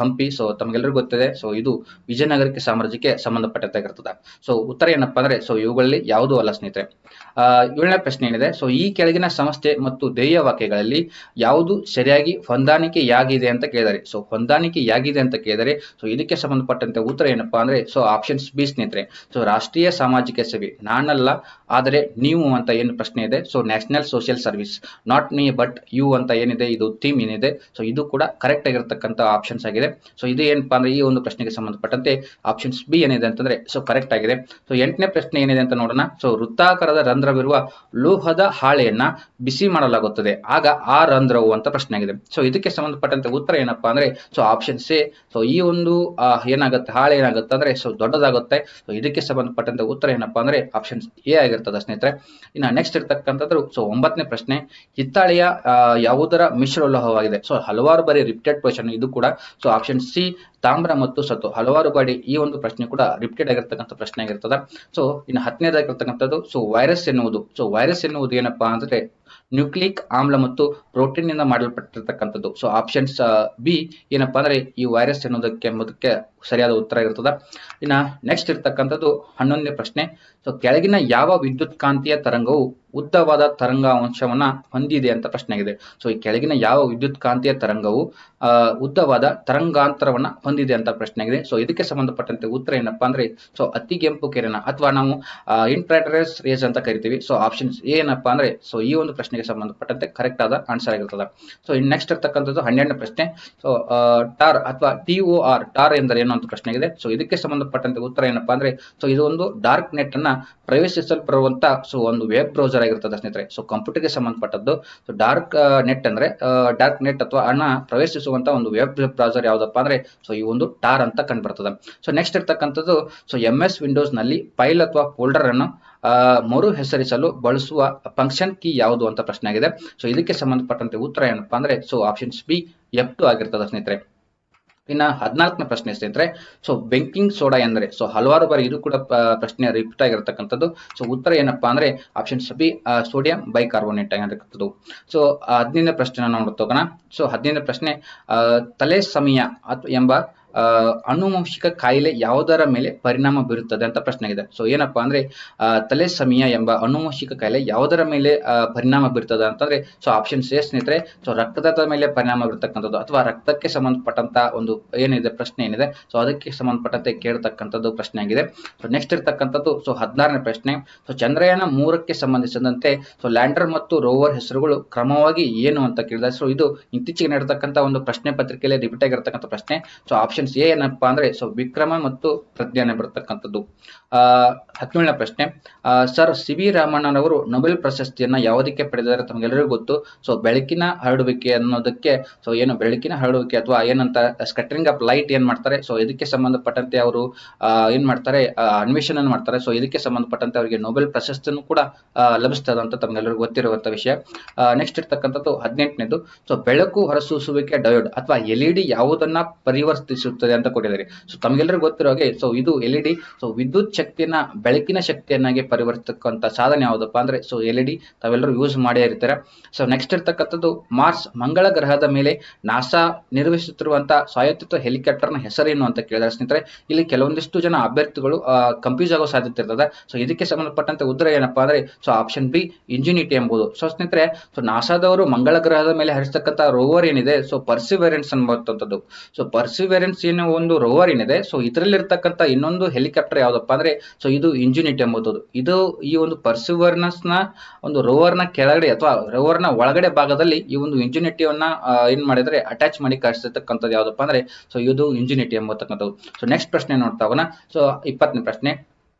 ಹಂಪಿ. ಸೊ ತಮಗೆಲ್ಲರಿಗೂ ಗೊತ್ತಿದೆ ಸೊ ಇದು ವಿಜಯನಗರಕ್ಕೆ ಸಾಮ್ರಾಜ್ಯಕ್ಕೆ ಸಂಬಂಧಪಟ್ಟದ್ದಾಗಿರ್ತದೆ. ಸೊ ಉತ್ತರ ಏನಪ್ಪಾ ಅಂದ್ರೆ ಸೊ ಇವುಗಳಲ್ಲಿ ಯಾವುದೂ ಅಲ್ಲ ಸ್ನೇಹಿತರೆ. ಏಳನೇ ಪ್ರಶ್ನೆ ಏನಿದೆ ಸೊ ಈ ಕೆಳಗಿನ ಸಂಸ್ಥೆ ಮತ್ತು ಧ್ಯೇಯ ವಾಕ್ಯಗಳಲ್ಲಿ ಯಾವುದು ಸರಿಯಾಗಿ ಹೊಂದಾಣಿಕೆಯಾಗಿದೆ ಅಂತ ಕೇಳಿದರೆ. ಸೊ ಹೊಂದಾಣಿಕೆಯಾಗಿದೆ ಅಂತ ಕೇಳಿದರೆ ಸೊ ಇದಕ್ಕೆ ಸಂಬಂಧಪಟ್ಟಂತೆ ಉತ್ತರ ಏನಪ್ಪಾ ಅಂದ್ರೆ ಸೊ ಆಪ್ಷನ್ಸ್ ಬಿ ಸ್ನೇಹಿತರೆ. ಸೊ ರಾಷ್ಟ್ರೀಯ ಸಾಮಾಜಿಕ ಸೇವೆ ನಾನಲ್ಲ ಆದರೆ ನೀವು ಅಂತ ಏನು ಪ್ರಶ್ನೆ ಇದೆ. So national social service not me but you ಅಂತ ಏನಿದೆ ಇದು ಥೀಮ್ ಏನಿದೆ ಸೊ ಇದು ಕೂಡ ಕರೆಕ್ಟ್ ಆಗಿರತಕ್ಕಂಥ ಆಪ್ಷನ್ಸ್ ಆಗಿದೆ. ಸೊ ಇದು ಏನಪ್ಪಾ ಅಂದ್ರೆ ಈ ಒಂದು ಪ್ರಶ್ನೆಗೆ ಸಂಬಂಧಪಟ್ಟಂತೆ ಆಪ್ಷನ್ಸ್ ಬಿ ಏನಿದೆ ಅಂತಂದ್ರೆ ಸೊ ಕರೆಕ್ಟ್ ಆಗಿದೆ. ಸೊ ಎಂಟನೇ ಪ್ರಶ್ನೆ ಏನಿದೆ ಅಂತ ನೋಡೋಣ. ಸೊ ವೃತ್ತಾಕಾರದ ರಂಧ್ರವಿರುವ ಲೋಹದ ಹಾಳೆಯನ್ನ ಬಿಸಿ ಮಾಡಲಾಗುತ್ತದೆ ಆಗ ಆ ರಂಧ್ರವು ಅಂತ ಪ್ರಶ್ನೆ ಆಗಿದೆ. ಸೊ ಇದಕ್ಕೆ ಸಂಬಂಧಪಟ್ಟಂತೆ ಉತ್ತರ ಏನಪ್ಪಾ ಅಂದ್ರೆ ಸೊ ಆಪ್ಷನ್ ಸಿ. ಸೊ ಈ ಒಂದು ಏನಾಗುತ್ತೆ ಹಾಳೆ ಏನಾಗುತ್ತೆ ಅಂದ್ರೆ ಸೊ ದೊಡ್ಡದಾಗುತ್ತೆ. ಸೊ ಇದಕ್ಕೆ ಸಂಬಂಧಪಟ್ಟಂತೆ ಉತ್ತರ ಏನಪ್ಪಾ ಅಂದ್ರೆ ಆಪ್ಷನ್ ಎ ಆಗಿರ್ತದೆ ಸ್ನೇಹಿತರೆ. ಇನ್ನು ನೆಕ್ಸ್ಟ್ ಇರ್ತಕ್ಕಂಥದ್ದು ಸೊ 9ನೇ ಪ್ರಶ್ನೆ, ಹಿತ್ತಾಳೆಯ ಯಾವುದರ ಮಿಶ್ರಲೋಹವಾಗಿದೆ. ಸೊ ಹಲವಾರು ಬಾರಿ ರಿಪೀಟೆಡ್ ಕ್ವೆಶ್ಚನ್ ಇದು ಕೂಡ. ಸೊ ಆಪ್ಷನ್ ಸಿ ತಾಮ್ರ ಮತ್ತು ಸತು ಹಲವಾರು ಬಾರಿ ಈ ಒಂದು ಪ್ರಶ್ನೆ ಕೂಡ ರಿಪೀಟೆಡ್ ಆಗಿರ್ತಕ್ಕಂಥ ಪ್ರಶ್ನೆ ಆಗಿರ್ತದೆ. ಸೊ ಇನ್ನು 10ನೇದಾಗಿರ್ತಕ್ಕಂಥದ್ದು ಸೊ ವೈರಸ್ ಎನ್ನುವುದು. ಸೊ ವೈರಸ್ ಎನ್ನುವುದು ಏನಪ್ಪಾ ಅಂದ್ರೆ ನ್ಯೂಕ್ಲಿಕ್ ಆಮ್ಲ ಮತ್ತು ಪ್ರೋಟೀನ್ ನಿಂದ ಮಾಡಲ್ಪಟ್ಟಿರ್ತಕ್ಕಂಥದ್ದು. ಸೊ ಆಪ್ಷನ್ಸ್ ಬಿ ಏನಪ್ಪಾ ಅಂದ್ರೆ ಈ ವೈರಸ್ ಎಂಬುದಕ್ಕೆ ಸರಿಯಾದ ಉತ್ತರ ಇರ್ತದೆ. ಇನ್ನ ನೆಕ್ಸ್ಟ್ ಇರ್ತಕ್ಕಂಥದ್ದು 11ನೇ ಪ್ರಶ್ನೆ. ಸೊ ಕೆಳಗಿನ ಯಾವ ವಿದ್ಯುತ್ ಕಾಂತೀಯ ತರಂಗವು ಉದ್ದವಾದ ತರಂಗಾಂಶವನ್ನ ಹೊಂದಿದೆ ಅಂತ ಪ್ರಶ್ನೆ ಆಗಿದೆ. ಸೊ ಈ ಕೆಳಗಿನ ಯಾವ ವಿದ್ಯುತ್ ಕಾಂತೀಯ ತರಂಗವು ಉದ್ದವಾದ ತರಂಗಾಂತರವನ್ನ ಹೊಂದಿದೆ ಅಂತ ಪ್ರಶ್ನೆ ಆಗಿದೆ. ಸೊ ಇದಕ್ಕೆ ಸಂಬಂಧಪಟ್ಟಂತೆ ಉತ್ತರ ಏನಪ್ಪಾ ಅಂದ್ರೆ ಸೊ ಅತಿಗೆಂಪು ಕಿರಣ ಅಥವಾ ನಾವು ಇನ್ಫ್ರಾರೆಡ್ ರೇಸ್ ಅಂತ ಕರಿತೀವಿ. ಸೊ ಆಪ್ಷನ್ಸ್ ಏನಪ್ಪಾ ಅಂದ್ರೆ ಸೊ ಈ ಒಂದು ಪ್ರಶ್ನೆಗೆ ಸಂಬಂಧಪಟ್ಟಂತೆ ಕರೆಕ್ಟ್ ಆದ ಆನ್ಸರ್ ಆಗಿರ್ತದೆ. ಸೊ ಇನ್ ನೆಕ್ಸ್ಟ್ ಇರ್ತಕ್ಕಂಥದ್ದು 12ನೇ ಪ್ರಶ್ನೆ. ಸೊ ಟಾರ್ ಅಥವಾ TOR ಟಾರ್ ಎಂದರೆ ಏನು ಅಂತ ಪ್ರಶ್ನೆ ಆಗಿದೆ. ಸೊ ಇದಕ್ಕೆ ಸಂಬಂಧಪಟ್ಟಂತೆ ಉತ್ತರ ಏನಪ್ಪಾ ಅಂದ್ರೆ ಸೊ ಇದು ಒಂದು ಡಾರ್ಕ್ ನೆಟ್ ಅನ್ನ ಪ್ರವೇಶಿಸಲ್ಪಡುವಂತ ಸೊ ಒಂದು ವೆಬ್ ಬ್ರೌಸರ್ ಆಗಿರ್ತದೆ ಸ್ನೇಹಿತರೆ. ಸೊ ಕಂಪ್ಯೂಟರ್ಗೆ ಸಂಬಂಧಪಟ್ಟದ್ದು. ಸೊ ಡಾರ್ಕ್ ನೆಟ್ ಅಂದ್ರೆ ಡಾರ್ಕ್ ನೆಟ್ ಅಥವಾ ಹಣ ಪ್ರವೇಶಿಸುವಂತ ಒಂದು ವೆಬ್ ಬ್ರೌಸರ್ ಯಾವ್ದಪ್ಪ ಅಂದ್ರೆ ಸೊ ಈ ಒಂದು ಟಾರ್ ಅಂತ ಕಂಡು ಬರ್ತದೆ. ಸೊ ನೆಕ್ಸ್ಟ್ ಇರ್ತಕ್ಕಂಥದ್ದು ಸೊ MS ವಿಂಡೋಸ್ ನಲ್ಲಿ ಫೈಲ್ ಅಥವಾ ಫೋಲ್ಡರ್ ಅನ್ನು ಮರು ಹೆಸರಿಸಲು ಬಳಸುವ ಫಂಕ್ಷನ್ ಕೀ ಯಾವುದು ಅಂತ ಪ್ರಶ್ನೆ ಆಗಿದೆ. ಸೊ ಇದಕ್ಕೆ ಸಂಬಂಧಪಟ್ಟಂತೆ ಉತ್ತರ ಏನಪ್ಪಾ ಅಂದ್ರೆ ಸೊ ಆಪ್ಷನ್ಸ್ ಬಿ F2 ಆಗಿರ್ತದೆ ಸ್ನೇಹಿತರೆ. ಇನ್ನ 14ನೇ ಪ್ರಶ್ನೆ ಸ್ನೇಹಿತರೆ. ಸೊ ಬೇಕಿಂಗ್ ಸೋಡಾ ಎಂದರೆ. ಸೊ ಹಲವಾರು ಬಾರಿ ಇದು ಕೂಡ ಪ್ರಶ್ನೆ ರಿಪೀಟ್ ಆಗಿರತಕ್ಕಂಥದ್ದು. ಸೊ ಉತ್ತರ ಏನಪ್ಪಾ ಅಂದ್ರೆ ಆಪ್ಷನ್ಸ್ ಬಿ ಸೋಡಿಯಂ ಬೈಕಾರ್ಬೋನೇಟ್ ಆಗಿರತಕ್ಕಂಥದ್ದು. ಸೊ 15ನೇ ಪ್ರಶ್ನೆ ನೋಡ್ತಾ ಹೋಗೋಣ. ಸೊ 15ನೇ ಪ್ರಶ್ನೆ, ತಲೆಸಮಿಯ ಎಂಬ ಅನುವಂಶಿಕ ಕಾಯಿಲೆ ಯಾವುದರ ಮೇಲೆ ಪರಿಣಾಮ ಬೀರುತ್ತದೆ ಅಂತ ಪ್ರಶ್ನೆ ಇದೆ. ಸೊ ಏನಪ್ಪಾ ಅಂದ್ರೆ ತಲೆಸಮಿಯ ಎಂಬ ಅನುವಂಶಿಕ ಕಾಯಿಲೆ ಯಾವುದರ ಮೇಲೆ ಪರಿಣಾಮ ಬೀರುತ್ತದೆ ಅಂತಂದ್ರೆ ಸೊ ಆಪ್ಷನ್ ಎ ಸ್ನೇಹಿತರೆ. ಸೊ ರಕ್ತದ ಮೇಲೆ ಪರಿಣಾಮ ಬೀರತಕ್ಕಂಥದ್ದು ಅಥವಾ ರಕ್ತಕ್ಕೆ ಸಂಬಂಧಪಟ್ಟಂತ ಒಂದು ಏನಿದೆ ಪ್ರಶ್ನೆ ಏನಿದೆ ಸೊ ಅದಕ್ಕೆ ಸಂಬಂಧಪಟ್ಟಂತೆ ಕೇಳತಕ್ಕಂಥದ್ದು ಪ್ರಶ್ನೆ ಆಗಿದೆ. ಸೊ ನೆಕ್ಸ್ಟ್ ಇರ್ತಕ್ಕಂಥದ್ದು ಸೊ 16ನೇ ಪ್ರಶ್ನೆ. ಸೊ ಚಂದ್ರಯಾನ 3ಕ್ಕೆ ಸಂಬಂಧಿಸಿದಂತೆ ಸೊ ಲ್ಯಾಂಡರ್ ಮತ್ತು ರೋವರ್ ಹೆಸರುಗಳು ಕ್ರಮವಾಗಿ ಏನು ಅಂತ ಕೇಳಿದ್ರೆ. ಸೊ ಇದು ಇತ್ತೀಚೆಗೆ ನಡೆತಕ್ಕಂಥ ಒಂದು ಪ್ರಶ್ನೆ ಪತ್ರಿಕೆಯಲ್ಲಿ ರಿಪೀಟ್ ಆಗಿರತಕ್ಕಂಥ ಪ್ರಶ್ನೆ. ಸೊ ಆಪ್ಷನ್ ಆಪ್ಷನ್ಸ್ ಎ ಏನಪ್ಪಾ ಅಂದ್ರೆ ಸೊ ವಿಕ್ರಮ ಮತ್ತು ಪ್ರಜ್ಞಾನ ಬರ್ತಕ್ಕಂಥದ್ದು. 17ನೇ ಪ್ರಶ್ನೆ, ಸರ್ ಸಿ ವಿ ರಾಮಣ್ಣನವರು ನೊಬೆಲ್ ಪ್ರಶಸ್ತಿಯನ್ನ ಯಾವುದಕ್ಕೆ ಪಡೆದಿದ್ದಾರೆ ತಮಗೆಲ್ಲರಿಗೂ ಗೊತ್ತು. ಸೊ ಬೆಳಕಿನ ಹರಡುವಿಕೆ ಅನ್ನೋದಕ್ಕೆ, ಸೊ ಏನು ಬೆಳಕಿನ ಹರಡುವಿಕೆ ಅಥವಾ ಏನಂತ ಸ್ಕಟರಿಂಗ್ ಆಫ್ ಲೈಟ್ ಏನ್ ಮಾಡ್ತಾರೆ, ಸೊ ಇದಕ್ಕೆ ಸಂಬಂಧಪಟ್ಟಂತೆ ಅವರು ಏನ್ ಮಾಡ್ತಾರೆ, ಅನ್ವೇಷಣೆ ಮಾಡ್ತಾರೆ. ಸೊ ಇದಕ್ಕೆ ಸಂಬಂಧಪಟ್ಟಂತೆ ಅವರಿಗೆ ನೊಬೆಲ್ ಪ್ರಶಸ್ತಿಯನ್ನು ಕೂಡ ಲಭಿಸ್ತದ ಅಂತ ತಮಗೆಲ್ಲರಿಗೂ ಗೊತ್ತಿರುವಂತ ವಿಷಯ. ನೆಕ್ಸ್ಟ್ ಇರ್ತಕ್ಕಂಥದ್ದು 18ನೇದು, ಸೊ ಬೆಳಕು ಹೊರಸೂಸುವಿಕೆ ಡಯೋಡ್ ಅಥವಾ ಎಲ್ಇಡಿ ಯಾವುದನ್ನ ಪರಿವರ್ತಿಸುತ್ತದೆ ಅಂತ ಕೊಟ್ಟಿದ್ದಾರೆ. ಸೊ ತಮಗೆಲ್ಲರಿಗೂ ಗೊತ್ತಿರೋ ಹಾಗೆ ಸೊ ಇದು ಎಲ್ಇಡಿ, ಸೊ ವಿದ್ಯುತ್ ಶಕ್ತಿಯನ್ನ ಬೆಳಕಿನ ಶಕ್ತಿಯನ್ನಾಗಿ ಪರಿವರ್ತಿಸತಕ್ಕಂಥ ಸಾಧನ ಯಾವುದಪ್ಪ ಅಂದ್ರೆ ಸೊ ಎಲ್ಇಡಿ. ತಾವೆಲ್ಲರೂ ಯೂಸ್ ಮಾಡೇ ಇರ್ತಾರೆ. ಸೊ ನೆಕ್ಸ್ಟ್ ಇರ್ತಕ್ಕಂಥದ್ದು ಮಾರ್ಸ್ ಮಂಗಳ ಗ್ರಹದ ಮೇಲೆ ನಾಸಾ ನಿರ್ವಹಿಸುತ್ತಿರುವಂತಹ ಸ್ವಾಯತ್ತ ಹೆಲಿಕಾಪ್ಟರ್ನ ಹೆಸರೇನು ಅಂತ ಕೇಳಿದ್ರೆ ಸ್ನೇಹಿತರೆ, ಇಲ್ಲಿ ಕೆಲವೊಂದಿಷ್ಟು ಜನ ಅಭ್ಯರ್ಥಿಗಳು ಕನ್ಫ್ಯೂಸ್ ಆಗೋ ಸಾಧ್ಯತೆ ಇರ್ತದೆ. ಸೊ ಇದಕ್ಕೆ ಸಂಬಂಧಪಟ್ಟಂತೆ ಉತ್ತರ ಏನಪ್ಪಾ ಅಂದ್ರೆ ಸೊ ಆಪ್ಷನ್ ಬಿ ಇಂಜಿನಿಟಿ ಎಂಬುದು. ಸೊ ಸ್ನೇಹಿತರೆ, ಸೊ ನಾಸಾದವರು ಮಂಗಳ ಗ್ರಹದ ಮೇಲೆ ಹರಿಸತಕ್ಕಂಥ ರೋವರ್ ಏನಿದೆ ಸೊ ಪರ್ಸಿವೆರೆನ್ಸ್ ಅನ್ನುವಂಥದ್ದು. ಸೊ ಪರ್ಸಿವೆರೆನ್ಸ್ ಏನೋ ಒಂದು ರೋವರ್ ಏನಿದೆ, ಸೊ ಇದರಲ್ಲಿರ್ತಕ್ಕಂಥ ಇನ್ನೊಂದು ಹೆಲಿಕಾಪ್ಟರ್ ಯಾವ್ದಪ್ಪ ಅಂದ್ರೆ ಸೊ ಇದು ಇಂಜಿನಿಟಿ ಎಂಬುದು. ಇದು ಈ ಒಂದು ಪರ್ಸಿವೆರೆನ್ಸ್ ನ ಒಂದು ರೋವರ್ ನ ಕೆಳಗಡೆ ಅಥವಾ ರೋವರ್ ನ ಒಳಗಡೆ ಭಾಗದಲ್ಲಿ ಈ ಒಂದು ಇಂಜಿನಿಟಿಯನ್ನ ಏನ್ ಮಾಡಿದ್ರೆ ಅಟ್ಯಾಚ್ ಮಾಡಿ ಕಳಿಸಿರ್ತಕ್ಕಂಥದ್ದು ಯಾವ್ದಪ್ಪ ಅಂದ್ರೆ ಸೊ ಇದು ಇಂಜಿನಿಟಿ ಎಂಬತಕ್ಕಂಥದ್ದು. ಸೊ ನೆಕ್ಸ್ಟ್ ಪ್ರಶ್ನೆ ನೋಡ್ತಾ ಹೋಗೋಣ. ಸೊ 20ನೇ ಪ್ರಶ್ನೆ,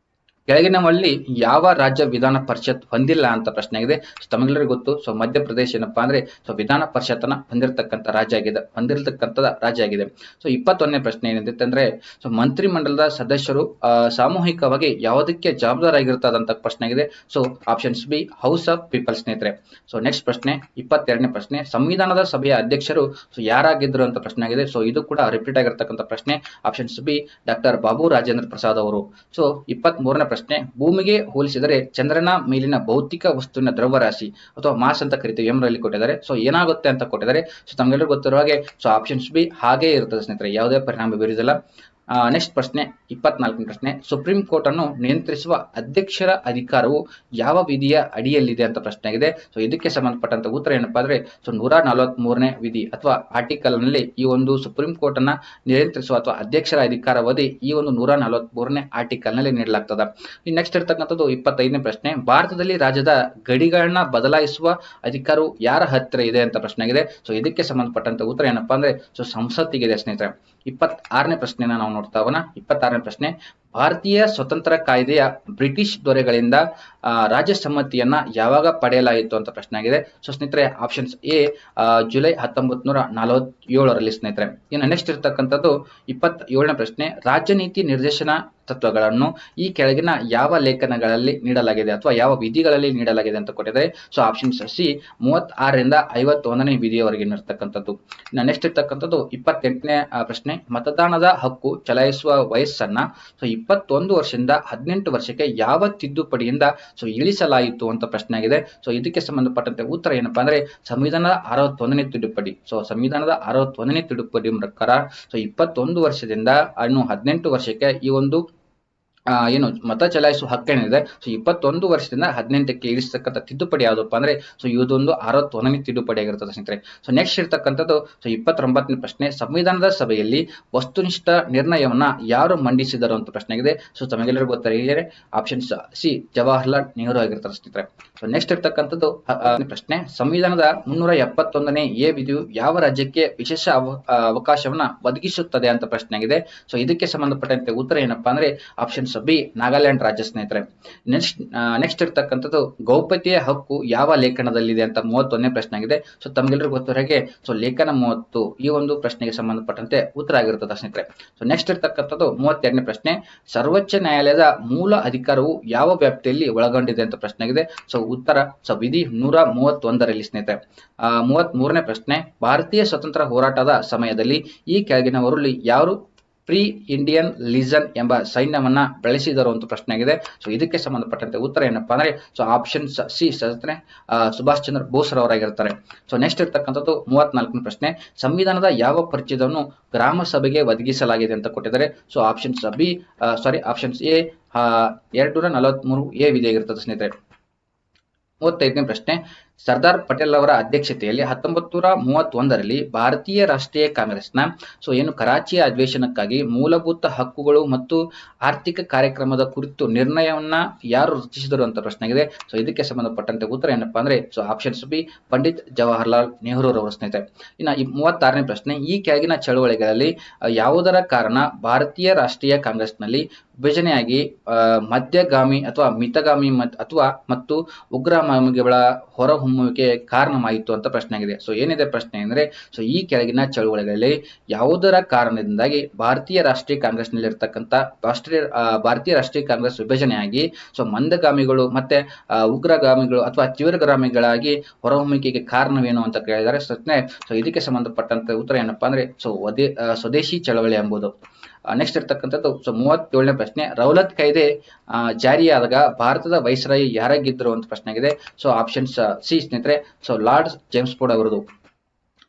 ಕೆಳಗಿನವಲ್ಲಿ ಯಾವ ರಾಜ್ಯ ವಿಧಾನ ಪರಿಷತ್ ಹೊಂದಿಲ್ಲ ಅಂತ ಪ್ರಶ್ನೆ ಆಗಿದೆ. ತಮಗೆಲ್ಲರಿಗೂ ಗೊತ್ತು, ಸೊ ಮಧ್ಯಪ್ರದೇಶ ಏನಪ್ಪಾ ಅಂದ್ರೆ ಸೊ ವಿಧಾನ ಪರಿಷತ್ತನ್ನ ಹೊಂದಿರತಕ್ಕಂಥ ರಾಜ್ಯ ಆಗಿದೆ. ಸೊ 21ನೇ ಪ್ರಶ್ನೆ ಏನಿದೆ ಅಂದ್ರೆ ಸೊ ಮಂತ್ರಿ ಮಂಡಲದ ಸದಸ್ಯರು ಸಾಮೂಹಿಕವಾಗಿ ಯಾವುದಕ್ಕೆ ಜವಾಬ್ದಾರಾಗಿರ್ತದಂತ ಪ್ರಶ್ನೆ ಆಗಿದೆ. So options B house of people ಸ್ನೇಹಿತರೆ. ಸೊ ನೆಕ್ಸ್ಟ್ ಪ್ರಶ್ನೆ 22ನೇ ಪ್ರಶ್ನೆ, ಸಂವಿಧಾನದ ಸಭೆಯ ಅಧ್ಯಕ್ಷರು ಸೊ ಯಾರಾಗಿದ್ರು ಅಂತ ಪ್ರಶ್ನೆ ಆಗಿದೆ. ಸೊ ಇದು ಕೂಡ ರಿಪೀಟ್ ಆಗಿರ್ತಕ್ಕಂಥ ಪ್ರಶ್ನೆ. Options B doctor Babu Rajendra Prasad ಅವರು. ಸೊ 23ನೇ ಪ್ರಶ್ನೆ, ಭೂಮಿಗೆ ಹೋಲಿಸಿದರೆ ಚಂದ್ರನ ಮೇಲಿನ ಭೌತಿಕ ವಸ್ತುವಿನ ದ್ರವ್ಯರಾಶಿ ಅಥವಾ ಮಾಸ್ ಅಂತ ಕರಿತೀವಿ ಎಂಬರಲ್ಲಿ ಕೊಟ್ಟಿದ್ದಾರೆ. ಸೊ ಏನಾಗುತ್ತೆ ಅಂತ ಕೊಟ್ಟಿದ್ದಾರೆ. ಸೊ ತಮಗೆಲ್ಲರೂ ಗೊತ್ತಿರುವ ಹಾಗೆ ಸೊ ಆಪ್ಷನ್ಸ್ ಬಿ ಹಾಗೆ ಇರ್ತದೆ ಸ್ನೇಹಿತರೆ, ಯಾವುದೇ ಪರಿಣಾಮ ಬೀರುವುದಿಲ್ಲ. ನೆಕ್ಸ್ಟ್ ಪ್ರಶ್ನೆ 24ನೇ ಪ್ರಶ್ನೆ, ಸುಪ್ರೀಂ ಕೋರ್ಟ್ ಅನ್ನು ನಿಯಂತ್ರಿಸುವ ಅಧ್ಯಕ್ಷರ ಅಧಿಕಾರವು ಯಾವ ವಿಧಿಯ ಅಡಿಯಲ್ಲಿದೆ ಅಂತ ಪ್ರಶ್ನೆ ಆಗಿದೆ. ಸೊ ಇದಕ್ಕೆ ಸಂಬಂಧಪಟ್ಟಂತ ಉತ್ತರ ಏನಪ್ಪಾ ಅಂದ್ರೆ ಸೊ 143ನೇ ವಿಧಿ ಅಥವಾ ಆರ್ಟಿಕಲ್ ನಲ್ಲಿ ಈ ಒಂದು ಸುಪ್ರೀಂ ಕೋರ್ಟ್ ಅನ್ನ ನಿಯಂತ್ರಿಸುವ ಅಥವಾ ಅಧ್ಯಕ್ಷರ ಅಧಿಕಾರಾವಧಿ ಈ ಒಂದು 143ನೇ ಆರ್ಟಿಕಲ್ ನಲ್ಲಿ ನೀಡಲಾಗ್ತದೆ. ನೆಕ್ಸ್ಟ್ ಇರ್ತಕ್ಕಂಥದ್ದು 25ನೇ ಪ್ರಶ್ನೆ, ಭಾರತದಲ್ಲಿ ರಾಜ್ಯದ ಗಡಿಗಳನ್ನ ಬದಲಾಯಿಸುವ ಅಧಿಕಾರವು ಯಾರ ಹತ್ತಿರ ಇದೆ ಅಂತ ಪ್ರಶ್ನೆ ಆಗಿದೆ. ಸೊ ಇದಕ್ಕೆ ಸಂಬಂಧಪಟ್ಟಂತ ಉತ್ತರ ಏನಪ್ಪಾ ಅಂದ್ರೆ ಸೊ ಸಂಸತ್ತಿಗಿದೆ ಸ್ನೇಹಿತರೆ. 26ನೇ ಪ್ರಶ್ನೆನ ನಾವು ನೋಡ್ತಾ ಹೋಗೋಣ. 26ನೇ ಪ್ರಶ್ನೆ, ಭಾರತೀಯ ಸ್ವತಂತ್ರ ಕಾಯ್ದೆಯ ಬ್ರಿಟಿಷ್ ದೊರೆಗಳಿಂದ ರಾಜ್ಯ ಸಮ್ಮತಿಯನ್ನ ಯಾವಾಗ ಪಡೆಯಲಾಯಿತು ಅಂತ ಪ್ರಶ್ನೆ ಆಗಿದೆ. ಸೊ ಸ್ನೇಹಿತರೆ ಆಪ್ಷನ್ಸ್ ಎ ಜುಲೈ 1947ರಲ್ಲಿ ಸ್ನೇಹಿತರೆ. ಇನ್ನು ನೆಕ್ಸ್ಟ್ ಇರ್ತಕ್ಕಂಥದ್ದು 27ನೇ ಪ್ರಶ್ನೆ, ರಾಜ್ಯ ನೀತಿ ನಿರ್ದೇಶನ ತತ್ವಗಳನ್ನು ಈ ಕೆಳಗಿನ ಯಾವ ಲೇಖನಗಳಲ್ಲಿ ನೀಡಲಾಗಿದೆ ಅಥವಾ ಯಾವ ವಿಧಿಗಳಲ್ಲಿ ನೀಡಲಾಗಿದೆ ಅಂತ ಕೊಟ್ಟಿದ್ದಾರೆ. ಸೊ ಆಪ್ಷನ್ಸ್ ಸಿ 36ರಿಂದ 51ನೇ ವಿಧಿಯವರೆಗೆ ಇರ್ತಕ್ಕಂಥದ್ದು. ಇನ್ನು ನೆಕ್ಸ್ಟ್ ಇರ್ತಕ್ಕಂಥದ್ದು 28ನೇ ಪ್ರಶ್ನೆ, ಮತದಾನದ ಹಕ್ಕು ಚಲಾಯಿಸುವ ವಯಸ್ಸನ್ನ ಸೊ 21 ವರ್ಷದಿಂದ 18 ವರ್ಷಕ್ಕೆ ಯಾವ ತಿದ್ದುಪಡಿಯಿಂದ ಸೊ ಇಳಿಸಲಾಯಿತು ಅಂತ ಪ್ರಶ್ನೆ ಆಗಿದೆ. ಸೊ ಇದಕ್ಕೆ ಸಂಬಂಧಪಟ್ಟಂತೆ ಉತ್ತರ ಏನಪ್ಪಾ ಅಂದ್ರೆ ಸಂವಿಧಾನದ 61ನೇ ತಿದ್ದುಪಡಿ. ಸೊ ಸಂವಿಧಾನದ 61ನೇ ತಿದ್ದುಪಡಿ ಪ್ರಕಾರ ಸೊ 21 ವರ್ಷದಿಂದ 18 ವರ್ಷಕ್ಕೆ ಈ ಒಂದು ಏನು ಮತ ಚಲಾಯಿಸುವ ಹಕ್ಕೇನಿದೆ ಸೊ 21 ವರ್ಷದಿಂದ 18ಕ್ಕೆ ಇಳಿಸ್ತಕ್ಕಂಥ ತಿದ್ದುಪಡಿ ಯಾವುದಪ್ಪ ಅಂದ್ರೆ ಸೊ ಇದೊಂದು 61ನೇ ತಿದ್ದುಪಡಿ ಆಗಿರ್ತದೆ ಸ್ನೇಹಿತರೆ. ಸೊ ನೆಕ್ಸ್ಟ್ ಇರ್ತಕ್ಕಂಥದ್ದು ಸೊ 29ನೇ ಪ್ರಶ್ನೆ, ಸಂವಿಧಾನದ ಸಭೆಯಲ್ಲಿ ವಸ್ತುನಿಷ್ಠ ನಿರ್ಣಯವನ್ನ ಯಾರು ಮಂಡಿಸಿದರು ಅಂತ ಪ್ರಶ್ನೆ ಆಗಿದೆ. ಸೊ ತಮಗೆಲ್ಲರಿಗೂ ಗೊತ್ತಿದೆ ಆಪ್ಷನ್ಸ್ ಸಿ ಜವಾಹರ್ಲಾಲ್ ನೆಹರು ಆಗಿರ್ತಾರೆ ಸ್ನೇಹಿತರೆ. ಸೊ ನೆಕ್ಸ್ಟ್ ಇರ್ತಕ್ಕಂಥದ್ದು ಪ್ರಶ್ನೆ, ಸಂವಿಧಾನದ 371ನೇ ಎ ವಿಧಿಯು ಯಾವ ರಾಜ್ಯಕ್ಕೆ ವಿಶೇಷ ಅವಕಾಶವನ್ನ ಒದಗಿಸುತ್ತದೆ ಅಂತ ಪ್ರಶ್ನೆ ಆಗಿದೆ. ಸೊ ಇದಕ್ಕೆ ಸಂಬಂಧಪಟ್ಟಂತೆ ಉತ್ತರ ಏನಪ್ಪಾ ಅಂದ್ರೆ ಆಪ್ಷನ್ಸ್ ಬಿ ನಾಗಾಲ್ಯಾಂಡ್ ರಾಜ್ಯ ಸ್ನೇಹಿತರೆ. ನೆಕ್ಸ್ಟ್ ಇರ್ತಕ್ಕಂಥದ್ದು ಗೌಪ್ಯತೆಯ ಹಕ್ಕು ಯಾವ ಲೇಖನದಲ್ಲಿದೆ ಅಂತ 31ನೇ ಪ್ರಶ್ನೆ ಆಗಿದೆ. ಸೊ ತಮಗೆಲ್ಲರಿಗೂ ಗೊತ್ತಿರೋ ಹಾಗೆ ಸೊ ಲೇಖನ 30 ಈ ಒಂದು ಪ್ರಶ್ನೆಗೆ ಸಂಬಂಧಪಟ್ಟಂತೆ ಉತ್ತರ ಆಗಿರ್ತದೆ ಸ್ನೇಹಿತರೆ. ಸೊ ನೆಕ್ಸ್ಟ್ ಇರ್ತಕ್ಕಂಥದ್ದು 32ನೇ ಪ್ರಶ್ನೆ, ಸರ್ವೋಚ್ಚ ನ್ಯಾಯಾಲಯದ ಮೂಲ ಅಧಿಕಾರವು ಯಾವ ವ್ಯಾಪ್ತಿಯಲ್ಲಿ ಒಳಗೊಂಡಿದೆ ಅಂತ ಪ್ರಶ್ನೆ ಆಗಿದೆ. ಸೊ ಉತ್ತರ ಸೊ ವಿಧಿ 131ರಲ್ಲಿ ಸ್ನೇಹಿತರೆ. 33ನೇ ಪ್ರಶ್ನೆ, ಭಾರತೀಯ ಸ್ವತಂತ್ರ ಹೋರಾಟದ ಸಮಯದಲ್ಲಿ ಈ ಕೆಳಗಿನವರಲ್ಲಿ ಯಾರು ಪ್ರೀ ಇಂಡಿಯನ್ ಲೀಜನ್ ಎಂಬ ಸೈನ್ಯವನ್ನ ಬೆಳೆಸಿದರು ಅಂತ ಪ್ರಶ್ನೆ ಆಗಿದೆ. ಸೊ ಇದಕ್ಕೆ ಸಂಬಂಧಪಟ್ಟಂತೆ ಉತ್ತರ ಏನಪ್ಪಾ ಅಂದ್ರೆ so options C Subhash Chandra Bose ರವರಾಗಿರ್ತಾರೆ. So next ಇರ್ತಕ್ಕಂಥದ್ದು 34ನೇ ಪ್ರಶ್ನೆ, ಸಂವಿಧಾನದ ಯಾವ ಪರಿಚಯವನ್ನು ಗ್ರಾಮ ಸಭೆಗೆ ಒದಗಿಸಲಾಗಿದೆ ಅಂತ ಕೊಟ್ಟಿದ್ದಾರೆ. So options options A 243 A ವಿಧಿ ಆಗಿರ್ತದೆ ಸ್ನೇಹಿತರೆ. 35ನೇ ಪ್ರಶ್ನೆ, ಸರ್ದಾರ್ ಪಟೇಲ್ ಅವರ ಅಧ್ಯಕ್ಷತೆಯಲ್ಲಿ 1931ರಲ್ಲಿ ಭಾರತೀಯ ರಾಷ್ಟ್ರೀಯ ಕಾಂಗ್ರೆಸ್ನ ಏನು ಕರಾಚಿಯ ಅಧಿವೇಶನಕ್ಕಾಗಿ ಮೂಲಭೂತ ಹಕ್ಕುಗಳು ಮತ್ತು ಆರ್ಥಿಕ ಕಾರ್ಯಕ್ರಮದ ಕುರಿತು ನಿರ್ಣಯವನ್ನ ಯಾರು ರಚಿಸಿದರು ಅಂತ ಪ್ರಶ್ನೆ ಆಗಿದೆ. ಸೊ ಇದಕ್ಕೆ ಸಂಬಂಧಪಟ್ಟಂತೆ ಉತ್ತರ ಏನಪ್ಪಾ ಅಂದ್ರೆ ಆಪ್ಷನ್ಸ್ ಬಿ ಪಂಡಿತ್ ಜವಾಹರ್ಲಾಲ್ ನೆಹರು ರವರ ಸ್ನೇಹಿತರೆ. ಇನ್ನು 36ನೇ ಪ್ರಶ್ನೆ, ಈ ಕೆಳಗಿನ ಚಳವಳಿಗಳಲ್ಲಿ ಯಾವುದರ ಕಾರಣ ಭಾರತೀಯ ರಾಷ್ಟ್ರೀಯ ಕಾಂಗ್ರೆಸ್ನಲ್ಲಿ ವಿಭಜನೆಯಾಗಿ ಮಧ್ಯಗಾಮಿ ಅಥವಾ ಮಿತಗಾಮಿ ಮತ್ತು ಉಗ್ರಗಾಮಿಗಳ ಹೊರಹೊಮ್ಮುವಿಕೆ ಕಾರಣವಾಯಿತು ಅಂತ ಪ್ರಶ್ನೆ ಆಗಿದೆ. ಸೊ ಏನಿದೆ ಪ್ರಶ್ನೆ ಅಂದ್ರೆ ಈ ಕೆಳಗಿನ ಚಳುವಳಿಗಳಲ್ಲಿ ಯಾವುದರ ಕಾರಣದಿಂದಾಗಿ ಭಾರತೀಯ ರಾಷ್ಟ್ರೀಯ ಕಾಂಗ್ರೆಸ್ನಲ್ಲಿ ಇರತಕ್ಕಂತ ಭಾರತೀಯ ರಾಷ್ಟ್ರೀಯ ಕಾಂಗ್ರೆಸ್ ವಿಭಜನೆಯಾಗಿ ಮಂದಗಾಮಿಗಳು ಮತ್ತೆ ಉಗ್ರಗಾಮಿಗಳು ಅಥವಾ ತೀವ್ರಗಾಮಿಗಳಾಗಿ ಹೊರಹೊಮ್ಮುವಿಕೆಗೆ ಕಾರಣವೇನು ಅಂತ ಕೇಳಿದ್ದಾರೆ. ಸೊ ಇದಕ್ಕೆ ಸಂಬಂಧಪಟ್ಟಂತ ಉತ್ತರ ಏನಪ್ಪಾ ಅಂದ್ರೆ ಸ್ವದೇಶಿ ಚಳವಳಿ ಎಂಬುದು. ನೆಕ್ಸ್ಟ್ ಇರ್ತಕ್ಕಂಥದ್ದು 37ನೇ ಪ್ರಶ್ನೆ, ರೌಲತ್ ಕಾಯ್ದೆ ಜಾರಿಯಾದಾಗ ಭಾರತದ ವೈಸ್ರಾಯಿ ಯಾರಾಗಿದ್ದರು ಅಂತ ಪ್ರಶ್ನೆ ಆಗಿದೆ. ಸೊ ಆಪ್ಷನ್ಸ್ ಸಿ ಸ್ನೇಹಿತರೆ, ಲಾರ್ಡ್ ಜೇಮ್ಸ್ ಫೋರ್ಡ್ ಅವರದು.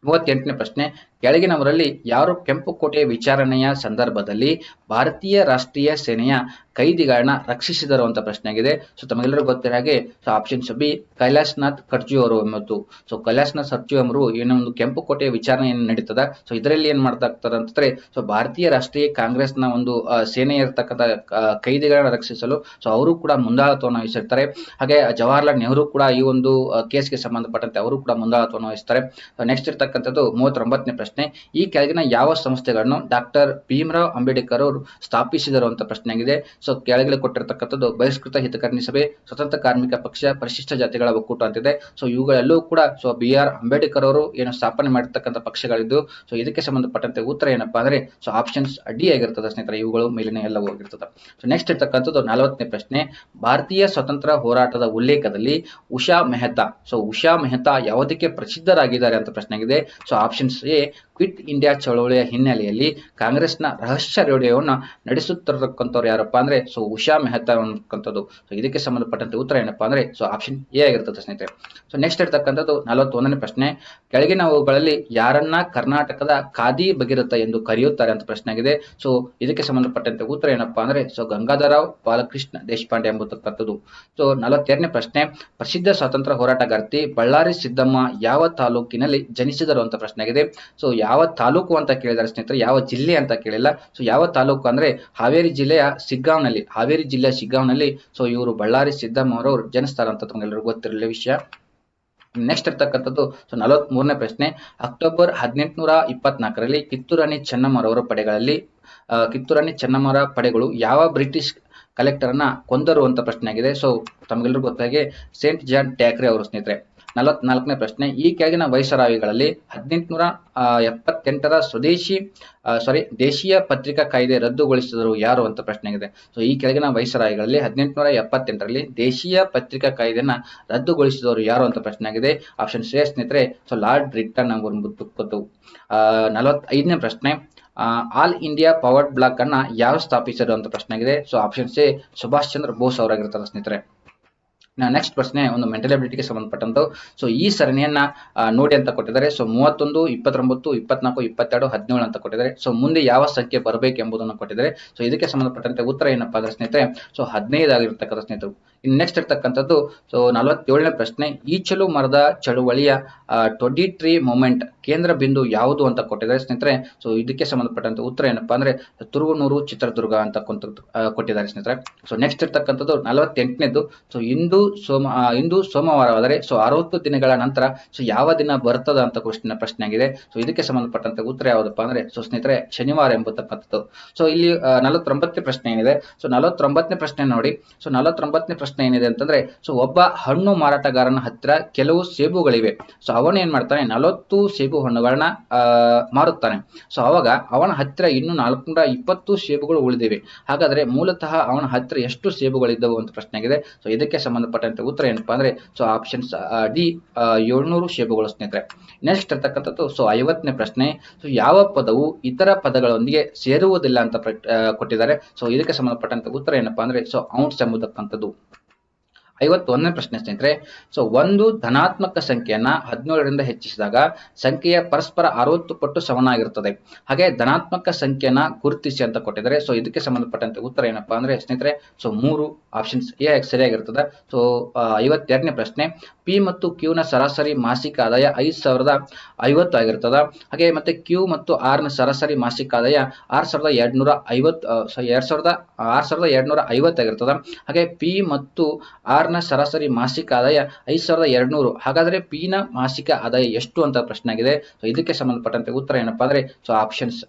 38ನೇ ಪ್ರಶ್ನೆ, ಕೆಳಗಿನವರಲ್ಲಿ ಯಾರು ಕೆಂಪುಕೋಟೆ ವಿಚಾರಣೆಯ ಸಂದರ್ಭದಲ್ಲಿ ಭಾರತೀಯ ರಾಷ್ಟ್ರೀಯ ಸೇನೆಯ ಕೈದಿಗಳನ್ನ ರಕ್ಷಿಸಿದರು ಅಂತ ಪ್ರಶ್ನೆ ಆಗಿದೆ. ಸೊ ತಮಗೆಲ್ಲರಿಗೂ ಗೊತ್ತಿರೋ ಹಾಗೆ ಆಪ್ಷನ್ಸ್ ಬಿ ಕೈಲಾಸನಾಥ್ ಖರ್ಜು ಅವರು ಎಂಬುದು. ಸೊ ಕೈಲಾಸನಾಥ್ ಖರ್ಜು ಅವರು ಏನೋ ಒಂದು ಕೆಂಪುಕೋಟೆ ವಿಚಾರಣೆ ನಡೀತದ. ಸೊ ಇದರಲ್ಲಿ ಏನ್ ಮಾಡ್ತಾ ಇರ್ತಾರೆ ಅಂತಂದ್ರೆ ಭಾರತೀಯ ರಾಷ್ಟ್ರೀಯ ಕಾಂಗ್ರೆಸ್ನ ಒಂದು ಸೇನೆ ಇರತಕ್ಕಂಥ ಕೈದಿಗಳನ್ನ ರಕ್ಷಿಸಲು ಅವರು ಕೂಡ ಮುಂದಾಳತ್ವವನ್ನು ವಹಿಸಿರ್ತಾರೆ. ಹಾಗೆ ಜವಾಹರ್ಲಾಲ್ ನೆಹರು ಕೂಡ ಈ ಒಂದು ಕೇಸ್ಗೆ ಸಂಬಂಧಪಟ್ಟಂತೆ ಅವರು ಕೂಡ ಮುಂದಾಳತ್ವವನ್ನು ವಹಿಸ್ತಾರೆ. ನೆಕ್ಸ್ಟ್ ಇರ್ತಕ್ಕಂಥದ್ದು 39ನೇ ಪ್ರಶ್ನೆ, ಈ ಕೆಳಗಿನ ಯಾವ ಸಂಸ್ಥೆಗಳನ್ನು ಡಾಕ್ಟರ್ ಭೀಮರಾವ್ ಅಂಬೇಡ್ಕರ್ ಅವರು ಸ್ಥಾಪಿಸಿದರು ಅಂತ ಪ್ರಶ್ನೆ ಆಗಿದೆ. ಸೊ ಕೆಳಗಡೆ ಕೊಟ್ಟಿರ್ತಕ್ಕಂಥದ್ದು ಬಹಿಷ್ಕೃತ ಹಿತಕಾರಣಿ ಸಭೆ, ಸ್ವತಂತ್ರ ಕಾರ್ಮಿಕ ಪಕ್ಷ, ಪರಿಶಿಷ್ಟ ಜಾತಿಗಳ ಒಕ್ಕೂಟ ಅಂತಿದೆ. ಸೊ ಇವುಗಳೆಲ್ಲೂ ಕೂಡ BR ಅಂಬೇಡ್ಕರ್ ಅವರು ಏನು ಸ್ಥಾಪನೆ ಮಾಡಿರ್ತಕ್ಕಂಥ ಪಕ್ಷಗಳಿದ್ದು. ಸೊ ಇದಕ್ಕೆ ಸಂಬಂಧಪಟ್ಟಂತೆ ಉತ್ತರ ಏನಪ್ಪಾ ಅಂದ್ರೆ ಆಪ್ಷನ್ಸ್ ಡಿ ಆಗಿರ್ತದೆ ಸ್ನೇಹಿತರೆ. ಇವುಗಳು ಮೇಲಿನ ಎಲ್ಲವೂ ಆಗಿರ್ತದೆ. ಸೊ ನೆಕ್ಸ್ಟ್ ಇರ್ತಕ್ಕಂಥದ್ದು 40ನೇ ಪ್ರಶ್ನೆ, ಭಾರತೀಯ ಸ್ವತಂತ್ರ ಹೋರಾಟದ ಉಲ್ಲೇಖದಲ್ಲಿ ಉಷಾ ಮೆಹ್ತಾ. ಸೊ ಉಷಾ ಮೆಹ್ತಾ ಯಾವುದಕ್ಕೆ ಪ್ರಸಿದ್ಧರಾಗಿದ್ದಾರೆ ಅಂತ ಪ್ರಶ್ನೆ ಆಗಿದೆ. So options A quit India ಚಳವಳಿಯ ಹಿನ್ನೆಲೆಯಲ್ಲಿ ಕಾಂಗ್ರೆಸ್ನ ರಹಸ್ಯ ರೇಡಿಯೋವನ್ನು ನಡೆಸುತ್ತಿರತಕ್ಕಂಥವ್ರು ಯಾರಪ್ಪ ಅಂದ್ರೆ ಉಷಾ ಮೆಹ್ತಾ ಅನ್ನತಕ್ಕಂಥದ್ದು. ಸೊ ಇದಕ್ಕೆ ಸಂಬಂಧಪಟ್ಟಂತೆ ಉತ್ತರ ಏನಪ್ಪಾ ಅಂದ್ರೆ ಆಪ್ಷನ್ ಎ ಆಗಿರ್ತದೆ ಸ್ನೇಹಿತರೆ. ಸೊ ನೆಕ್ಸ್ಟ್ ಇರ್ತಕ್ಕಂಥದ್ದು 41ನೇ ಪ್ರಶ್ನೆ, ಕೆಳಗಿನವುಗಳಲ್ಲಿ ಯಾರನ್ನ ಕರ್ನಾಟಕದ ಖಾದಿ ಭಗೀರಥ ಎಂದು ಕರೆಯುತ್ತಾರೆ ಅಂತ ಪ್ರಶ್ನೆ ಆಗಿದೆ. ಸೊ ಇದಕ್ಕೆ ಸಂಬಂಧಪಟ್ಟಂತೆ ಉತ್ತರ ಏನಪ್ಪಾ ಅಂದ್ರೆ ಗಂಗಾಧರರಾವ್ ಬಾಲಕೃಷ್ಣ ದೇಶಪಾಂಡೆ ಎಂಬತಕ್ಕಂಥದ್ದು. ಸೊ 42ನೇ ಪ್ರಶ್ನೆ, ಪ್ರಸಿದ್ಧ ಸ್ವಾತಂತ್ರ್ಯ ಹೋರಾಟಗಾರ್ತಿ ಬಳ್ಳಾರಿ ಸಿದ್ದಮ್ಮ ಯಾವ ತಾಲೂಕಿನಲ್ಲಿ ಜನಿಸಿದರು ಅಂತ ಪ್ರಶ್ನೆ ಆಗಿದೆ. ಸೊ ಯಾವ ತಾಲೂಕು ಅಂತ ಕೇಳಿದ್ದಾರೆ ಸ್ನೇಹಿತರೆ, ಯಾವ ಜಿಲ್ಲೆ ಅಂತ ಕೇಳಿಲ್ಲ. ಸೊ ಯಾವ ತಾಲೂಕು ಅಂದ್ರೆ ಹಾವೇರಿ ಜಿಲ್ಲೆಯ ಶಿಗ್ಗಾಂವ್ನಲ್ಲಿ ಸೊ ಇವರು ಬಳ್ಳಾರಿ ಸಿದ್ದಮ್ಮ ಅವರು ಜನಿಸ್ತಾರ ಅಂತ ತಮಗೆಲ್ಲರಿಗೂ ಗೊತ್ತಿರಲಿಲ್ಲ ವಿಷಯ. ನೆಕ್ಸ್ಟ್ ಇರ್ತಕ್ಕಂಥದ್ದು 43ನೇ ಪ್ರಶ್ನೆ, ಅಕ್ಟೋಬರ್ 1824ರಲ್ಲಿ ಕಿತ್ತೂರಾಣಿ ಚೆನ್ನಮ್ಮರವರ ಪಡೆಗಳು ಯಾವ ಬ್ರಿಟಿಷ್ ಕಲೆಕ್ಟರ್ ಅನ್ನ ಕೊಂದರು ಅಂತ ಪ್ರಶ್ನೆ ಆಗಿದೆ. ಸೊ ತಮಗೆಲ್ಲರಿಗೂ ಗೊತ್ತಾಗೆ ಸೇಂಟ್ ಜಾನ್ ಟ್ಯಾಕ್ರೆ ಅವರು ಸ್ನೇಹಿತರೆ. 44ನೇ ಪ್ರಶ್ನೆ, ಈ ಕೆಳಗಿನ ವೈಸರಾಯಿಗಳಲ್ಲಿ 1878ರ ದೇಶೀಯ ಪತ್ರಿಕಾ ಕಾಯ್ದೆ ರದ್ದುಗೊಳಿಸಿದರು ಯಾರು ಅಂತ ಪ್ರಶ್ನೆ ಆಗಿದೆ. ಸೊ ಈ ಕೆಳಗಿನ ವೈಸರಾಯಿಗಳಲ್ಲಿ 1878ರಲ್ಲಿ ದೇಶೀಯ ಪತ್ರಿಕಾ ಕಾಯ್ದೆಯನ್ನ ರದ್ದುಗೊಳಿಸಿದವರು ಯಾರು ಅಂತ ಪ್ರಶ್ನೆ ಆಗಿದೆ. ಆಪ್ಷನ್ ಸಿ ಸ್ನೇಹಿತರೆ, ಲಾರ್ಡ್ ರಿಟ್ಟನ್ ಅವರು. 45ನೇ ಪ್ರಶ್ನೆ, ಆಲ್ ಇಂಡಿಯಾ ಪವರ್ಡ್ ಬ್ಲಾಕ್ ಅನ್ನ ಯಾರು ಸ್ಥಾಪಿಸಿದರು ಅಂತ ಪ್ರಶ್ನೆ ಆಗಿದೆ. So option C Subhash Chandra Bose ಅವರಾಗಿರ್ತಾರೆ ಸ್ನೇಹಿತರೆ. ನೆಕ್ಸ್ಟ್ ಪ್ರಶ್ನೆ ಒಂದು ಮೆಂಟಲ್ ಅಬಿಲಿಟಿಗೆ ಸಂಬಂಧಪಟ್ಟಂತ. ಸೊ ಈ ಸರಣಿಯನ್ನ ನೋಡಿ ಅಂತ ಕೊಟ್ಟಿದ್ದಾರೆ. ಸೊ 31, 29, 24, 22, 17 ಅಂತ ಕೊಟ್ಟಿದ್ದಾರೆ. ಸೊ ಮುಂದೆ ಯಾವ ಸಂಖ್ಯೆ ಬರಬೇಕು ಎಂಬುದನ್ನು ಕೊಟ್ಟಿದ್ದಾರೆ. ಸೊ ಇದಕ್ಕೆ ಸಂಬಂಧಪಟ್ಟಂತೆ ಉತ್ತರ ಏನಪ್ಪಾ ಅಂದ್ರೆ ಸ್ನೇಹಿತರೆ, ಸೊ 15 ಆಗಿರ್ತಕ್ಕಂಥ ಸ್ನೇಹಿತರು. ಇನ್ನು ನೆಕ್ಸ್ಟ್ ಇರ್ತಕ್ಕಂಥದ್ದು 47ನೇ ಪ್ರಶ್ನೆ, ಈಚಲು ಮರದ ಚಳುವಳಿಯ 23 ಮೂಮೆಂಟ್ ಕೇಂದ್ರ ಬಿಂದು ಯಾವುದು ಅಂತ ಕೊಟ್ಟಿದ್ದಾರೆ ಸ್ನೇಹಿತರೆ. ಸೊ ಇದಕ್ಕೆ ಸಂಬಂಧಪಟ್ಟಂತ ಉತ್ತರ ಏನಪ್ಪಾ ಅಂದ್ರೆ ತುರುವನೂರು, ಚಿತ್ರದುರ್ಗ ಅಂತ ಕೊಟ್ಟಿದ್ದಾರೆ ಸ್ನೇಹಿತರೆ. ಸೊ ನೆಕ್ಸ್ಟ್ ಇರ್ತಕ್ಕಂಥದ್ದು 48ನೇದು, ಸೊ ಇಂದು ಸೋಮವಾರವಾದರೆ 60 ದಿನಗಳ ನಂತರ ಯಾವ ದಿನ ಬರ್ತದ ಅಂತ ಪ್ರಶ್ನೆ ಆಗಿದೆ. ಸೊ ಇದಕ್ಕೆ ಸಂಬಂಧಪಟ್ಟಂತೆ ಉತ್ತರ ಯಾವುದಪ್ಪ ಅಂದ್ರೆ ಸ್ನೇಹಿತರೆ ಶನಿವಾರ ಎಂಬತಕ್ಕಂಥದ್ದು. ಸೊ ಇಲ್ಲಿ 49ನೇ ಪ್ರಶ್ನೆ ಏನಿದೆ. ಸೊ 49ನೇ ಪ್ರಶ್ನೆ ನೋಡಿ. ಸೊ 49ನೇ ಪ್ರಶ್ನೆ ಏನಿದೆ ಅಂತಂದ್ರೆ, ಸೊ ಒಬ್ಬ ಹಣ್ಣು ಮಾರಾಟಗಾರನ ಹತ್ತಿರ ಕೆಲವು ಸೇಬುಗಳಿವೆ. ಸೊ ಅವನು ಏನ್ ಮಾಡ್ತಾನೆ, 40 ಸೇಬು ಹಣ್ಣುಗಳನ್ನ ಮಾರುತ್ತಾನೆ. ಸೊ ಅವಾಗ ಅವನ ಹತ್ತಿರ ಇನ್ನು 420 ಸೇಬುಗಳು ಉಳಿದಿವೆ. ಹಾಗಾದ್ರೆ ಮೂಲತಃ ಅವನ ಹತ್ತಿರ ಎಷ್ಟು ಸೇಬುಗಳಿದ್ದವು ಅಂತ ಪ್ರಶ್ನೆ ಆಗಿದೆ. ಸೊ ಇದಕ್ಕೆ ಸಂಬಂಧಪಟ್ಟಂತೆ ಉತ್ತರ ಏನಪ್ಪಾ ಅಂದ್ರೆ ಆಪ್ಷನ್ಸ್ ಡಿ 700 ಸೇಬುಗಳು ಸ್ನೇಹಿತರೆ. ನೆಕ್ಸ್ಟ್ ಇರ್ತಕ್ಕಂಥದ್ದು 50ನೇ ಪ್ರಶ್ನೆ, ಸೊ ಯಾವ ಪದವು ಇತರ ಪದಗಳೊಂದಿಗೆ ಸೇರುವುದಿಲ್ಲ ಅಂತ ಕೊಟ್ಟಿದ್ದಾರೆ. ಸೊ ಇದಕ್ಕೆ ಸಂಬಂಧಪಟ್ಟಂತೆ ಉತ್ತರ ಏನಪ್ಪಾ ಅಂದ್ರೆ ಔನ್ಸ್ ಎಂಬುದಕ್ಕಂಥದ್ದು. 51ನೇ ಪ್ರಶ್ನೆ ಸ್ನೇಹಿತರೆ. ಸೊ ಒಂದು ಧನಾತ್ಮಕ ಸಂಖ್ಯೆಯನ್ನ 17ರಿಂದ ಹೆಚ್ಚಿಸಿದಾಗ ಸಂಖ್ಯೆಯ ಪರಸ್ಪರ 60 ಪಟ್ಟು ಸಮನಾಗಿರುತ್ತದೆ. ಹಾಗೆ ಧನಾತ್ಮಕ ಸಂಖ್ಯೆಯನ್ನ ಗುರುತಿಸಿ ಅಂತ ಕೊಟ್ಟಿದ್ದಾರೆ. ಸೊ ಇದಕ್ಕೆ ಸಂಬಂಧಪಟ್ಟಂತೆ ಉತ್ತರ ಏನಪ್ಪಾ ಅಂದ್ರೆ ಸ್ನೇಹಿತರೆ, ಸೊ 3 ಆಪ್ಷನ್ಸ್ ಎ ಸರಿಯಾಗಿರ್ತದೆ. ಸೊ 52ನೇ ಪ್ರಶ್ನೆ, ಪಿ ಮತ್ತು ಕ್ಯೂ ನ ಸರಾಸರಿ ಮಾಸಿಕ ಆದಾಯ 5050 ಆಗಿರ್ತದ. ಹಾಗೆ ಮತ್ತೆ ಕ್ಯೂ ಮತ್ತು ಆರ್ ನ ಸರಾಸರಿ ಮಾಸಿಕ ಆದಾಯ 6250 ಆಗಿರ್ತದ. ಹಾಗೆ ಪಿ ಮತ್ತು ಆರ್ ನ ಸರಾಸರಿ ಮಾಸಿಕ ಆದಾಯ 5200. ಹಾಗಾದ್ರೆ ಪಿ ನ ಮಾಸಿಕ ಆದಾಯ ಎಷ್ಟು ಅಂತ ಪ್ರಶ್ನೆ ಆಗಿದೆ. ಸೊ ಇದಕ್ಕೆ ಸಂಬಂಧಪಟ್ಟಂತೆ ಉತ್ತರ ಏನಪ್ಪಾ ಅಂದ್ರೆ ಸೊ ಆಪ್ಷನ್ಸ್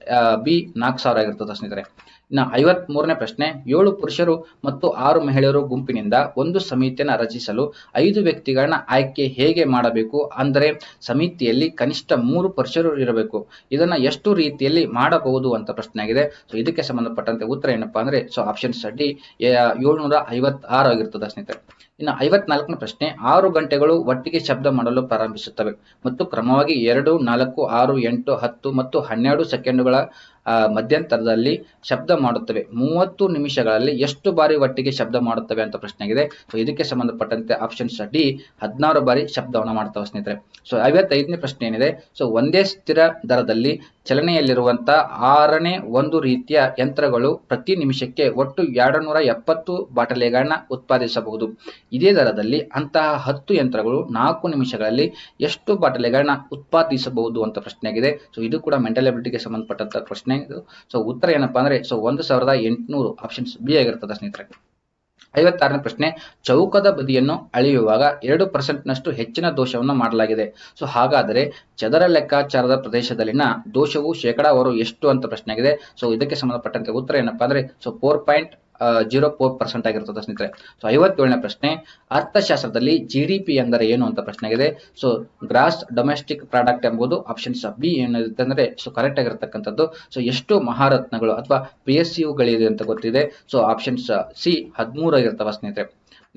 ಬಿ 4000 ಆಗಿರ್ತದೆ ಸ್ನೇಹಿತರೆ. ಇನ್ನು 53ನೇ ಪ್ರಶ್ನೆ, 7 ಪುರುಷರು ಮತ್ತು 6 ಮಹಿಳೆಯರು ಗುಂಪಿನಿಂದ ಒಂದು ಸಮಿತಿಯನ್ನು ರಚಿಸಲು 5 ವ್ಯಕ್ತಿಗಳನ್ನ ಆಯ್ಕೆ ಹೇಗೆ ಮಾಡಬೇಕು? ಅಂದರೆ ಸಮಿತಿಯಲ್ಲಿ ಕನಿಷ್ಠ 3 ಪುರುಷರು ಇರಬೇಕು. ಇದನ್ನ ಎಷ್ಟು ರೀತಿಯಲ್ಲಿ ಮಾಡಬಹುದು ಅಂತ ಪ್ರಶ್ನೆ ಆಗಿದೆ. ಸೊ ಇದಕ್ಕೆ ಸಂಬಂಧಪಟ್ಟಂತೆ ಉತ್ತರ ಏನಪ್ಪಾ ಅಂದ್ರೆ ಸೊ ಆಪ್ಷನ್ಸ್ ಡಿ 756 ಆಗಿರ್ತದೆ ಸ್ನೇಹಿತರೆ. ಇನ್ನು 54ನೇ ಪ್ರಶ್ನೆ, 6 ಗಂಟೆಗಳು ಒಟ್ಟಿಗೆ ಶಬ್ದ ಮಾಡಲು ಪ್ರಾರಂಭಿಸುತ್ತವೆ ಮತ್ತು ಕ್ರಮವಾಗಿ 2, 4, 6, 8, 10 ಮತ್ತು 12 ಸೆಕೆಂಡುಗಳ ಮಧ್ಯಂತರದಲ್ಲಿ ಶಬ್ದ ಮಾಡುತ್ತವೆ. 30 ನಿಮಿಷಗಳಲ್ಲಿ ಎಷ್ಟು ಬಾರಿ ಒಟ್ಟಿಗೆ ಶಬ್ದ ಮಾಡುತ್ತವೆ ಅಂತ ಪ್ರಶ್ನೆ ಆಗಿದೆ. ಸೊ ಇದಕ್ಕೆ ಸಂಬಂಧಪಟ್ಟಂತೆ ಆಪ್ಷನ್ಸ್ ಡಿ 16 ಬಾರಿ ಶಬ್ದವನ್ನು ಮಾಡ್ತವೆ ಸ್ನೇಹಿತರೆ. ಸೊ 55ನೇ ಪ್ರಶ್ನೆ ಏನಿದೆ, ಸೊ ಒಂದೇ ಸ್ಥಿರ ದರದಲ್ಲಿ ಚಲನೆಯಲ್ಲಿರುವಂತಹ 6ನೇ ಒಂದು ರೀತಿಯ ಯಂತ್ರಗಳು ಪ್ರತಿ ನಿಮಿಷಕ್ಕೆ ಒಟ್ಟು 270 ಬಾಟಲಿಗಳನ್ನ ಉತ್ಪಾದಿಸಬಹುದು. ಇದೇ ದರದಲ್ಲಿ ಅಂತಹ 10 ಯಂತ್ರಗಳು 4 ನಿಮಿಷಗಳಲ್ಲಿ ಎಷ್ಟು ಬಾಟಲಿಗಳನ್ನ ಉತ್ಪಾದಿಸಬಹುದು ಅಂತ ಪ್ರಶ್ನೆ ಆಗಿದೆ. ಸೊ ಇದು ಕೂಡ ಮೆಂಟಲ್ ಎಬಿಲಿಟಿಗೆ ಸಂಬಂಧಪಟ್ಟಂತ ಪ್ರಶ್ನೆ. ಸೊ ಉತ್ತರ ಏನಪ್ಪಾ ಅಂದ್ರೆ ಸೊ 1800 ಆಪ್ಷನ್ಸ್ ಬಿ ಆಗಿರ್ತದೆ ಸ್ನೇಹಿತರೆ. 56ನೇ ಪ್ರಶ್ನೆ, ಚೌಕದ ಬದಿಯನ್ನು ಅಳೆಯುವಾಗ 2% ನಷ್ಟು ಹೆಚ್ಚಿನ ದೋಷವನ್ನು ಮಾಡಲಾಗಿದೆ. ಸೊ ಹಾಗಾದರೆ ಚದರ ಲೆಕ್ಕಾಚಾರದ ಪ್ರದೇಶದಲ್ಲಿನ ದೋಷವು ಶೇಕಡಾವಾರು ಎಷ್ಟು ಅಂತ ಪ್ರಶ್ನೆ ಆಗಿದೆ. ಸೊ ಇದಕ್ಕೆ ಸಂಬಂಧಪಟ್ಟಂತೆ ಉತ್ತರ ಏನಪ್ಪಾ ಅಂದ್ರೆ ಸೊ 4.04% ಆಗಿರ್ತದೆ ಸ್ನೇಹಿತರೆ. ಸೊ 57ನೇ ಪ್ರಶ್ನೆ, ಅರ್ಥಶಾಸ್ತ್ರದಲ್ಲಿ GDP ಎಂದರೆ ಏನು ಅಂತ ಪ್ರಶ್ನೆ ಆಗಿದೆ. ಸೊ ಗ್ರಾಸ್ ಡೊಮೆಸ್ಟಿಕ್ ಪ್ರಾಡಕ್ಟ್ ಎಂಬುದು ಆಪ್ಷನ್ಸ್ ಬಿ ಏನಿರುತ್ತೆ ಅಂದ್ರೆ ಸೊ ಕರೆಕ್ಟ್ ಆಗಿರ್ತಕ್ಕಂಥದ್ದು. ಸೊ ಎಷ್ಟು ಮಹಾರತ್ನಗಳು ಅಥವಾ PSUಗಳಿದೆ ಅಂತ ಗೊತ್ತಿದೆ. ಸೊ ಆಪ್ಷನ್ಸ್ ಸಿ 13 ಆಗಿರ್ತವ ಸ್ನೇಹಿತರೆ.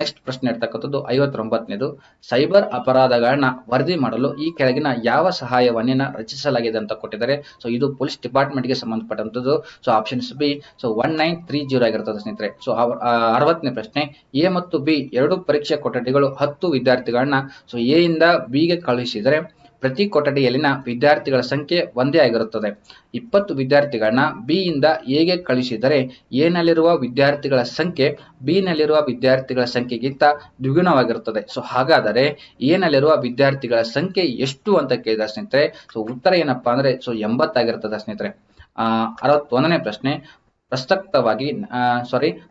ನೆಕ್ಸ್ಟ್ ಪ್ರಶ್ನೆ ಇರ್ತಕ್ಕಂಥದ್ದು 59ನೇದು, ಸೈಬರ್ ಅಪರಾಧಗಳನ್ನ ವರದಿ ಮಾಡಲು ಈ ಕೆಳಗಿನ ಯಾವ ಸಹಾಯವಾಣಿಯನ್ನ ರಚಿಸಲಾಗಿದೆ ಅಂತ ಕೊಟ್ಟಿದ್ದಾರೆ. ಸೊ ಇದು ಪೊಲೀಸ್ ಡಿಪಾರ್ಟ್ಮೆಂಟ್ಗೆ ಸಂಬಂಧಪಟ್ಟಂಥದ್ದು. ಸೊ ಆಪ್ಷನ್ಸ್ ಬಿ ಸೊ 1930 ಆಗಿರ್ತದೆ ಸ್ನೇಹಿತರೆ. ಸೊ 60ನೇ ಪ್ರಶ್ನೆ, ಎ ಮತ್ತು ಬಿ ಎರಡು ಪರೀಕ್ಷಾ ಕೊಠಡಿಗಳು 10 ವಿದ್ಯಾರ್ಥಿಗಳನ್ನ ಸೊ ಎ ಇಂದ ಬಿ ಗೆ ಕಳುಹಿಸಿದರೆ ಪ್ರತಿ ಕೊಠಡಿಯಲ್ಲಿನ ವಿದ್ಯಾರ್ಥಿಗಳ ಸಂಖ್ಯೆ ಒಂದೇ ಆಗಿರುತ್ತದೆ. 20 ವಿದ್ಯಾರ್ಥಿಗಳನ್ನ ಬಿ ಇಂದ ಎ ಗೆ ಕಳುಹಿಸಿದರೆ ಎ ನಲ್ಲಿರುವ ವಿದ್ಯಾರ್ಥಿಗಳ ಸಂಖ್ಯೆ ಬಿ ನಲ್ಲಿರುವ ವಿದ್ಯಾರ್ಥಿಗಳ ಸಂಖ್ಯೆಗಿಂತ ದ್ವಿಗುಣವಾಗಿರುತ್ತದೆ. ಸೊ ಹಾಗಾದರೆ ಎ ನಲ್ಲಿರುವ ವಿದ್ಯಾರ್ಥಿಗಳ ಸಂಖ್ಯೆ ಎಷ್ಟು ಅಂತ ಕೇಳಿದ ಸ್ನೇಹಿತರೆ. ಸೊ ಉತ್ತರ ಏನಪ್ಪಾ ಅಂದ್ರೆ ಸೊ 80 ಆಗಿರ್ತದೆ ಸ್ನೇಹಿತರೆ. 61ನೇ ಪ್ರಶ್ನೆ,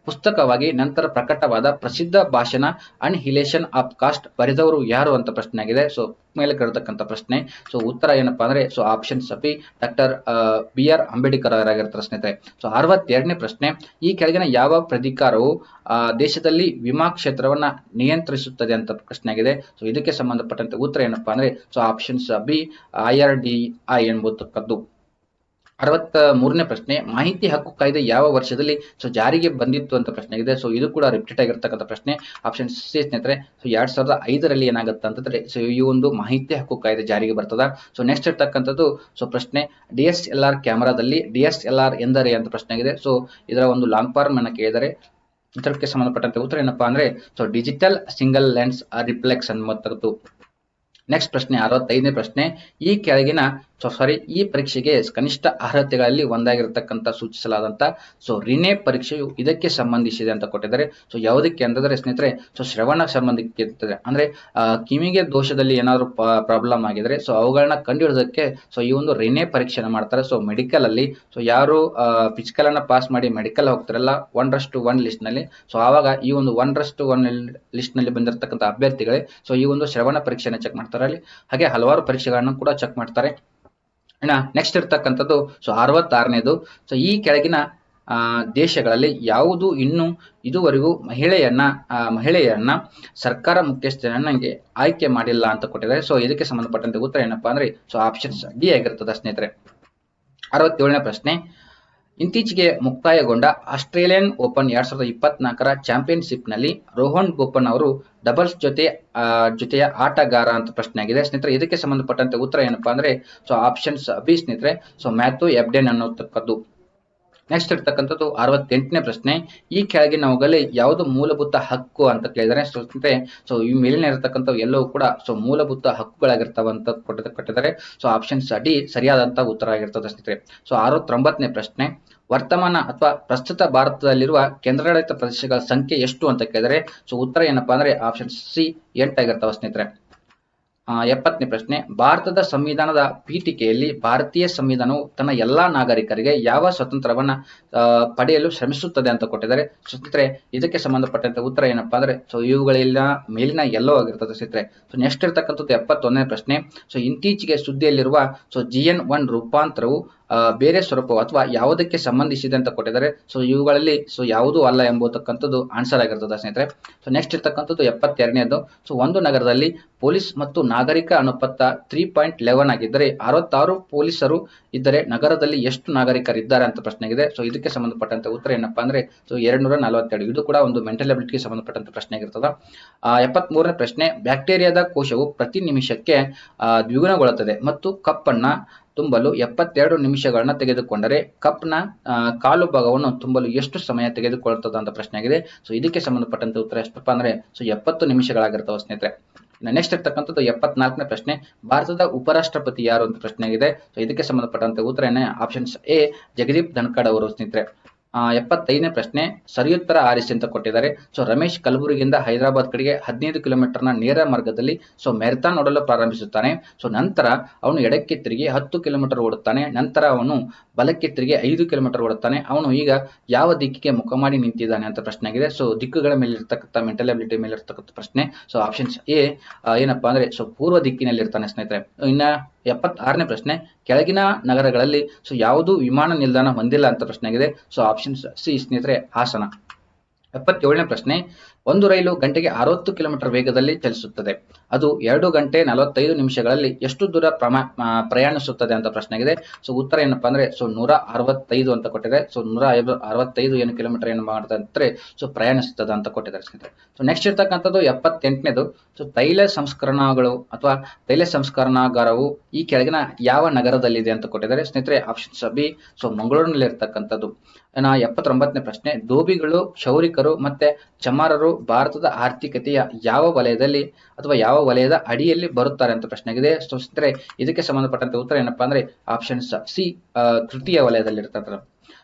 ಪುಸ್ತಕವಾಗಿ ನಂತರ ಪ್ರಕಟವಾದ ಪ್ರಸಿದ್ಧ ಭಾಷಣ ಅನ್ಹಿಲೇಷನ್ ಆಫ್ ಕಾಸ್ಟ್ ಬರೆದವರು ಯಾರು ಅಂತ ಪ್ರಶ್ನೆ ಆಗಿದೆ. ಸೊ ಮೇಲೆ ಕೇಳತಕ್ಕಂಥ ಪ್ರಶ್ನೆ. ಸೊ ಉತ್ತರ ಏನಪ್ಪಾ ಅಂದ್ರೆ so options B doctor BR Ambedkar ಅವರಾಗಿರ್ತಾರೆ ಸ್ನೇಹಿತರೆ. ಸೊ 62ನೇ ಪ್ರಶ್ನೆ, ಈ ಕೆಳಗಿನ ಯಾವ ಪ್ರಾಧಿಕಾರವು ದೇಶದಲ್ಲಿ ವಿಮಾ ಕ್ಷೇತ್ರವನ್ನ ನಿಯಂತ್ರಿಸುತ್ತದೆ ಅಂತ ಪ್ರಶ್ನೆ ಆಗಿದೆ. ಸೊ ಇದಕ್ಕೆ ಸಂಬಂಧಪಟ್ಟಂತೆ ಉತ್ತರ ಏನಪ್ಪಾ ಅಂದ್ರೆ ಸೊ ಆಪ್ಷನ್ಸ್ ಬಿ IRDI ಎಂಬುದಕ್ಕದ್ದು. 63ನೇ ಪ್ರಶ್ನೆ, ಮಾಹಿತಿ ಹಕ್ಕು ಕಾಯ್ದೆ ಯಾವ ವರ್ಷದಲ್ಲಿ ಸೊ ಜಾರಿಗೆ ಬಂದಿತ್ತು ಅಂತ ಪ್ರಶ್ನೆ ಆಗಿದೆ. ಸೊ ಇದು ಕೂಡ ರಿಪೀಟ್ ಆಗಿರ್ತಕ್ಕಂಥ ಪ್ರಶ್ನೆ. ಆಪ್ಷನ್ ಸಿ ಸ್ನೇಹಿತರೆ ಸೊ 2005ರಲ್ಲಿ ಏನಾಗುತ್ತೆ ಅಂತಂದ್ರೆ ಸೊ ಈ ಒಂದು ಮಾಹಿತಿ ಹಕ್ಕು ಕಾಯ್ದೆ ಜಾರಿಗೆ ಬರ್ತದ. ಸೊ ನೆಕ್ಸ್ಟ್ ಇರ್ತಕ್ಕಂಥದ್ದು ಸೊ ಪ್ರಶ್ನೆ, DSLR ಕ್ಯಾಮೆರಾದಲ್ಲಿ DSLR ಎಂದರೆ ಅಂತ ಪ್ರಶ್ನೆ ಆಗಿದೆ. ಸೊ ಇದರ ಒಂದು ಲಾಂಗ್ ಫಾರ್ಮ್ ಅನ್ನ ಕೇಳಿದರೆ ಇದಕ್ಕೆ ಸಂಬಂಧಪಟ್ಟಂತೆ ಉತ್ತರ ಏನಪ್ಪಾ ಅಂದ್ರೆ so digital single lens reflection ಅನ್ನುವಂಥದ್ದು. ನೆಕ್ಸ್ಟ್ ಪ್ರಶ್ನೆ 65ನೇ ಪ್ರಶ್ನೆ, ಈ ಕೆಳಗಿನ ಈ ಪರೀಕ್ಷೆಗೆ ಕನಿಷ್ಠ ಅರ್ಹತೆಗಳಲ್ಲಿ ಒಂದಾಗಿರತಕ್ಕಂಥ ಸೂಚಿಸಲಾದಂತ ಸೊ ರಿನೆ ಪರೀಕ್ಷೆಯು ಇದಕ್ಕೆ ಸಂಬಂಧಿಸಿದೆ ಅಂತ ಕೊಟ್ಟಿದ್ದಾರೆ. ಸೊ ಯಾವುದಕ್ಕೆ ಅಂತಂದ್ರೆ ಸ್ನೇಹಿತರೆ ಸೊ ಶ್ರವಣ ಸಂಬಂಧಕ್ಕೆ ಇರ್ತದೆ. ಅಂದ್ರೆ ಕಿವಿಗೆ ದೋಷದಲ್ಲಿ ಏನಾದ್ರು ಪ್ರಾಬ್ಲಮ್ ಆಗಿದ್ರೆ ಸೊ ಅವುಗಳನ್ನ ಕಂಡುಹಿಡಿದಕ್ಕೆ ಸೊ ಈ ಒಂದು ರಿನೆ ಪರೀಕ್ಷೆನ ಮಾಡ್ತಾರೆ. ಸೊ ಮೆಡಿಕಲ್ ಅಲ್ಲಿ ಸೊ ಯಾರು ಫಿಸಿಕಲ್ ಅನ್ನ ಪಾಸ್ ಮಾಡಿ ಮೆಡಿಕಲ್ ಹೋಗ್ತಾರಲ್ಲ 1:1 ಲಿಸ್ಟ್ ನಲ್ಲಿ, ಸೊ ಆವಾಗ ಈ ಒಂದು 1:1 ಲಿಸ್ಟ್ ನಲ್ಲಿ ಬಂದಿರತಕ್ಕಂಥ ಅಭ್ಯರ್ಥಿಗಳೇ ಸೊ ಈ ಒಂದು ಶ್ರವಣ ಪರೀಕ್ಷೆನ ಚೆಕ್ ಮಾಡ್ತಾರೆ ಅಲ್ಲಿ. ಹಾಗೆ ಹಲವಾರು ಪರೀಕ್ಷೆಗಳನ್ನು ಕೂಡ ಚೆಕ್ ಮಾಡ್ತಾರೆ. ನೆಕ್ಸ್ಟ್ ಇರ್ತಕ್ಕಂಥದ್ದು ಸೊ 66ನೇದು, ಸೊ ಈ ಕೆಳಗಿನ ದೇಶಗಳಲ್ಲಿ ಯಾವುದು ಇನ್ನೂ ಇದುವರೆಗೂ ಮಹಿಳೆಯರನ್ನ ಸರ್ಕಾರ ಮುಖ್ಯಸ್ಥರನ್ನಾಗಿ ಆಯ್ಕೆ ಮಾಡಿಲ್ಲ ಅಂತ ಕೊಟ್ಟಿದ್ದಾರೆ. ಸೊ ಇದಕ್ಕೆ ಸಂಬಂಧಪಟ್ಟಂತೆ ಉತ್ತರ ಏನಪ್ಪಾ ಅಂದ್ರೆ ಸೊ ಆಪ್ಷನ್ಸ್ ಡಿ ಆಗಿರ್ತದೆ ಸ್ನೇಹಿತರೆ. 67ನೇ ಪ್ರಶ್ನೆ, ಇತ್ತೀಚೆಗೆ ಮುಕ್ತಾಯಗೊಂಡ ಆಸ್ಟ್ರೇಲಿಯನ್ ಓಪನ್ 2024ರ ಚಾಂಪಿಯನ್ಶಿಪ್ ನಲ್ಲಿ ರೋಹನ್ ಬೋಪಣ್ಣ ಅವರು ಡಬಲ್ಸ್ ಜೊತೆಯ ಆಟಗಾರ ಅಂತ ಪ್ರಶ್ನೆ ಆಗಿದೆ ಸ್ನೇಹಿತರೆ. ಇದಕ್ಕೆ ಸಂಬಂಧಪಟ್ಟಂತೆ ಉತ್ತರ ಏನಪ್ಪಾ ಅಂದ್ರೆ ಸೊ ಆಪ್ಷನ್ಸ್ ಬಿ ಸ್ನೇಹಿತರೆ ಸೊ ಮ್ಯಾಥ್ಯೂ ಎಬ್ಡೆನ್ ಅನ್ನೋತಕ್ಕದ್ದು. ನೆಕ್ಸ್ಟ್ ಇರ್ತಕ್ಕಂಥದ್ದು 68ನೇ ಪ್ರಶ್ನೆ, ಈ ಕೆಳಗಿನವುಗಳಲ್ಲಿ ಯಾವುದು ಮೂಲಭೂತ ಹಕ್ಕು ಅಂತ ಕೇಳಿದರೆ ಸ್ನೇಹಿತರೆ ಸೊ ಈ ಮೇಲಿನ ಇರತಕ್ಕಂಥವು ಎಲ್ಲವೂ ಕೂಡ ಸೊ ಮೂಲಭೂತ ಹಕ್ಕುಗಳಾಗಿರ್ತಾವ ಅಂತ ಕೊಟ್ಟಿದ್ದಾರೆ. ಸೊ ಆಪ್ಷನ್ಸ್ ಡಿ ಸರಿಯಾದಂತಹ ಉತ್ತರ ಆಗಿರ್ತದೆ ಸ್ನೇಹಿತರೆ. ಸೊ 69ನೇ ಪ್ರಶ್ನೆ, ವರ್ತಮಾನ ಅಥವಾ ಪ್ರಸ್ತುತ ಭಾರತದಲ್ಲಿರುವ ಕೇಂದ್ರಾಡಳಿತ ಪ್ರದೇಶಗಳ ಸಂಖ್ಯೆ ಎಷ್ಟು ಅಂತ ಕೇಳಿದರೆ ಸೊ ಉತ್ತರ ಏನಪ್ಪಾ ಅಂದ್ರೆ ಆಪ್ಷನ್ ಸಿ 8 ಆಗಿರ್ತಾವ ಸ್ನೇಹಿತರೆ. 70ನೇ ಪ್ರಶ್ನೆ, ಭಾರತದ ಸಂವಿಧಾನದ ಪೀಠಿಕೆಯಲ್ಲಿ ಭಾರತೀಯ ಸಂವಿಧಾನವು ತನ್ನ ಎಲ್ಲಾ ನಾಗರಿಕರಿಗೆ ಯಾವ ಸ್ವಾತಂತ್ರ್ಯವನ್ನ ಪಡೆಯಲು ಶ್ರಮಿಸುತ್ತದೆ ಅಂತ ಕೊಟ್ಟಿದ್ದಾರೆ. ಸ್ನೇಹಿತರೆ ಇದಕ್ಕೆ ಸಂಬಂಧಪಟ್ಟಂತೆ ಉತ್ತರ ಏನಪ್ಪಾ ಅಂದ್ರೆ ಸೊ ಇವುಗಳೆಲ್ಲ ಮೇಲಿನ ಎಲ್ಲೋ ಆಗಿರ್ತದೆ ಸ್ನೇಹಿತರೆ. ಸೊ ನೆಕ್ಸ್ಟ್ ಇರ್ತಕ್ಕಂಥದ್ದು 71ನೇ ಪ್ರಶ್ನೆ, ಸೊ ಇತ್ತೀಚೆಗೆ ಸುದ್ದಿಯಲ್ಲಿರುವ ಸೊ GN1 ರೂಪಾಂತರವು ಬೇರೆ ಸ್ವರೂಪವು ಅಥವಾ ಯಾವುದಕ್ಕೆ ಸಂಬಂಧಿಸಿದೆ ಅಂತ ಕೊಟ್ಟಿದ್ದಾರೆ. ಸೊ ಇವುಗಳಲ್ಲಿ ಸೊ ಯಾವುದೂ ಅಲ್ಲ ಎಂಬತಕ್ಕಂಥದ್ದು ಆನ್ಸರ್ ಆಗಿರ್ತದೆ ಸ್ನೇಹಿತರೆ. ಸೊ ನೆಕ್ಸ್ಟ್ ಇರ್ತಕ್ಕಂಥದ್ದು 72ನೇದು, ಸೊ ಒಂದು ನಗರದಲ್ಲಿ ಪೊಲೀಸ್ ಮತ್ತು ನಾಗರಿಕ ಅನುಪಾತ 3.11 ಆಗಿದ್ದರೆ 66 ಪೊಲೀಸರು ಇದ್ದರೆ ನಗರದಲ್ಲಿ ಎಷ್ಟು ನಾಗರಿಕರಿದ್ದಾರೆ ಅಂತ ಪ್ರಶ್ನೆ ಇದೆ. ಸೊ ಇದಕ್ಕೆ ಸಂಬಂಧಪಟ್ಟಂತೆ ಉತ್ತರ ಏನಪ್ಪಾ ಅಂದ್ರೆ ಸೊ 242. ಇದು ಕೂಡ ಒಂದು ಮೆಂಟಲ್ ಅಬಿಲಿಟಿಗೆ ಸಂಬಂಧಪಟ್ಟಂತ ಪ್ರಶ್ನೆ ಆಗಿರ್ತದೆ. 73ನೇ ಪ್ರಶ್ನೆ, ಬ್ಯಾಕ್ಟೀರಿಯಾದ ಕೋಶವು ಪ್ರತಿ ನಿಮಿಷಕ್ಕೆ ದ್ವಿಗುಣಗೊಳ್ಳುತ್ತದೆ ಮತ್ತು ಕಪ್ಪನ್ನ ತುಂಬಲು 72 ನಿಮಿಷಗಳನ್ನ ತೆಗೆದುಕೊಂಡರೆ ಕಪ್ನ ಕಾಲು ಭಾಗವನ್ನು ತುಂಬಲು ಎಷ್ಟು ಸಮಯ ತೆಗೆದುಕೊಳ್ಳುತ್ತದೆ ಅಂತ ಪ್ರಶ್ನೆ ಆಗಿದೆ. ಸೊ ಇದಕ್ಕೆ ಸಂಬಂಧಪಟ್ಟಂತ ಉತ್ತರ ಎಷ್ಟಪ್ಪ ಅಂದ್ರೆ ಸೊ 70 ನಿಮಿಷಗಳಾಗಿರ್ತಾವ ಸ್ನೇಹಿತರೆ. ನೆಕ್ಸ್ಟ್ ಇರ್ತಕ್ಕಂಥದ್ದು 74ನೇ ಪ್ರಶ್ನೆ, ಭಾರತದ ಉಪರಾಷ್ಟ್ರಪತಿ ಯಾರು ಅಂತ ಪ್ರಶ್ನೆ ಆಗಿದೆ. ಸೊ ಇದಕ್ಕೆ ಸಂಬಂಧಪಟ್ಟಂತೆ ಉತ್ತರ ಏನೇ ಆಪ್ಷನ್ಸ್ ಎ ಜಗದೀಪ್ ಧನ್ಖಡ್ ಅವರು ಸ್ನೇಹಿತರೆ. 75ನೇ ಪ್ರಶ್ನೆ, ಸರಿಯುತ್ತರ ಆರಿಸಿ ಅಂತ ಕೊಟ್ಟಿದ್ದಾರೆ. ಸೊ ರಮೇಶ್ ಕಲಬುರಗಿಯಿಂದ ಹೈದರಾಬಾದ್ ಕಡೆಗೆ 15 ಕಿಲೋಮೀಟರ್ನ ನೇರ ಮಾರ್ಗದಲ್ಲಿ ಸೊ ಮ್ಯಾರಥಾನ್ ಓಡಲು ಪ್ರಾರಂಭಿಸುತ್ತಾನೆ. ಸೊ ನಂತರ ಅವನು ಎಡಕ್ಕೆ ತಿರುಗಿ 10 ಕಿಲೋಮೀಟರ್ ಓಡುತ್ತಾನೆ. ನಂತರ ಅವನು ಬಲಕ್ಕೆ ತಿರುಗಿ 5 ಕಿಲೋಮೀಟರ್ ಓಡುತ್ತಾನೆ. ಅವನು ಈಗ ಯಾವ ದಿಕ್ಕಿಗೆ ಮುಖ ಮಾಡಿ ನಿಂತಿದ್ದಾನೆ ಅಂತ ಪ್ರಶ್ನೆ ಆಗಿದೆ. ಸೊ ದಿಕ್ಕುಗಳ ಮೇಲೆ ಇರ್ತಕ್ಕಂಥ ಮೆಂಟಲ್ ಅಬಿಲಿಟಿ ಮೇಲೆ ಇರ್ತಕ್ಕಂಥ ಪ್ರಶ್ನೆ. ಸೊ ಆಪ್ಷನ್ಸ್ ಎ ಏನಪ್ಪಾ ಅಂದ್ರೆ ಸೊ ಪೂರ್ವ ದಿಕ್ಕಿನಲ್ಲಿ ಇರ್ತಾನೆ ಸ್ನೇಹಿತರೆ. ಇನ್ನ 76ನೇ ಪ್ರಶ್ನೆ, ಕೆಳಗಿನ ನಗರಗಳಲ್ಲಿ ಸೊ ಯಾವುದು ವಿಮಾನ ನಿಲ್ದಾಣ ಹೊಂದಿಲ್ಲ ಅಂತ ಪ್ರಶ್ನೆ ಆಗಿದೆ. ಸೊ ಆಪ್ಷನ್ಸ್ ಸಿ ಸ್ನೇಹಿತರೆ ಹಾಸನ. 77ನೇ ಪ್ರಶ್ನೆ, ಒಂದು ರೈಲು ಗಂಟೆಗೆ 60 ಕಿಲೋಮೀಟರ್ ವೇಗದಲ್ಲಿ ಚಲಿಸುತ್ತದೆ. ಅದು 2 ಗಂಟೆ 45 ನಿಮಿಷಗಳಲ್ಲಿ ಎಷ್ಟು ದೂರ ಪ್ರಯಾಣಿಸುತ್ತದೆ ಅಂತ ಪ್ರಶ್ನೆ ಆಗಿದೆ. ಸೊ ಉತ್ತರ ಏನಪ್ಪಾ ಅಂದ್ರೆ ಸೊ 165 ಅಂತ ಕೊಟ್ಟಿದೆ. ಸೊ 165 ಏನು ಕಿಲೋಮೀಟರ್ ಏನು ಮಾಡ್ತಾರೆ ಸೊ ಪ್ರಯಾಣಿಸುತ್ತದೆ ಅಂತ ಕೊಟ್ಟಿದ್ದಾರೆ ಸ್ನೇಹಿತರೆ. ಸೊ ನೆಕ್ಸ್ಟ್ ಇರ್ತಕ್ಕಂಥದ್ದು 78ನೇದು, ಸೊ ತೈಲ ಸಂಸ್ಕರಣಗಳು ಅಥವಾ ತೈಲ ಸಂಸ್ಕರಣಾಗಾರವು ಈ ಕೆಳಗಿನ ಯಾವ ನಗರದಲ್ಲಿದೆ ಅಂತ ಕೊಟ್ಟಿದ್ದಾರೆ ಸ್ನೇಹಿತರೆ. ಆಪ್ಷನ್ಸ್ ಬಿ ಸೊ ಮಂಗಳೂರಿನಲ್ಲಿ ಇರ್ತಕ್ಕಂಥದ್ದು. 79ನೇ ಪ್ರಶ್ನೆ, ಧೋಬಿಗಳು, ಕ್ಷೌರಿಕರು ಮತ್ತೆ ಚಮಾರರು ಭಾರತದ ಆರ್ಥಿಕತೆಯ ಯಾವ ವಲಯದಲ್ಲಿ ಅಥವಾ ಯಾವ ವಲಯದ ಅಡಿಯಲ್ಲಿ ಬರುತ್ತಾರೆ ಅಂತ ಪ್ರಶ್ನೆ ಆಗಿದೆ. ಸೊ ಸ್ನೇಹಿತರೆ ಇದಕ್ಕೆ ಸಂಬಂಧಪಟ್ಟಂತೆ ಉತ್ತರ ಏನಪ್ಪಾ ಅಂದ್ರೆ ಆಪ್ಷನ್ಸ್ ಸಿ ತೃತೀಯ ವಲಯದಲ್ಲಿ ಇರ್ತಕ್ಕಂಥ.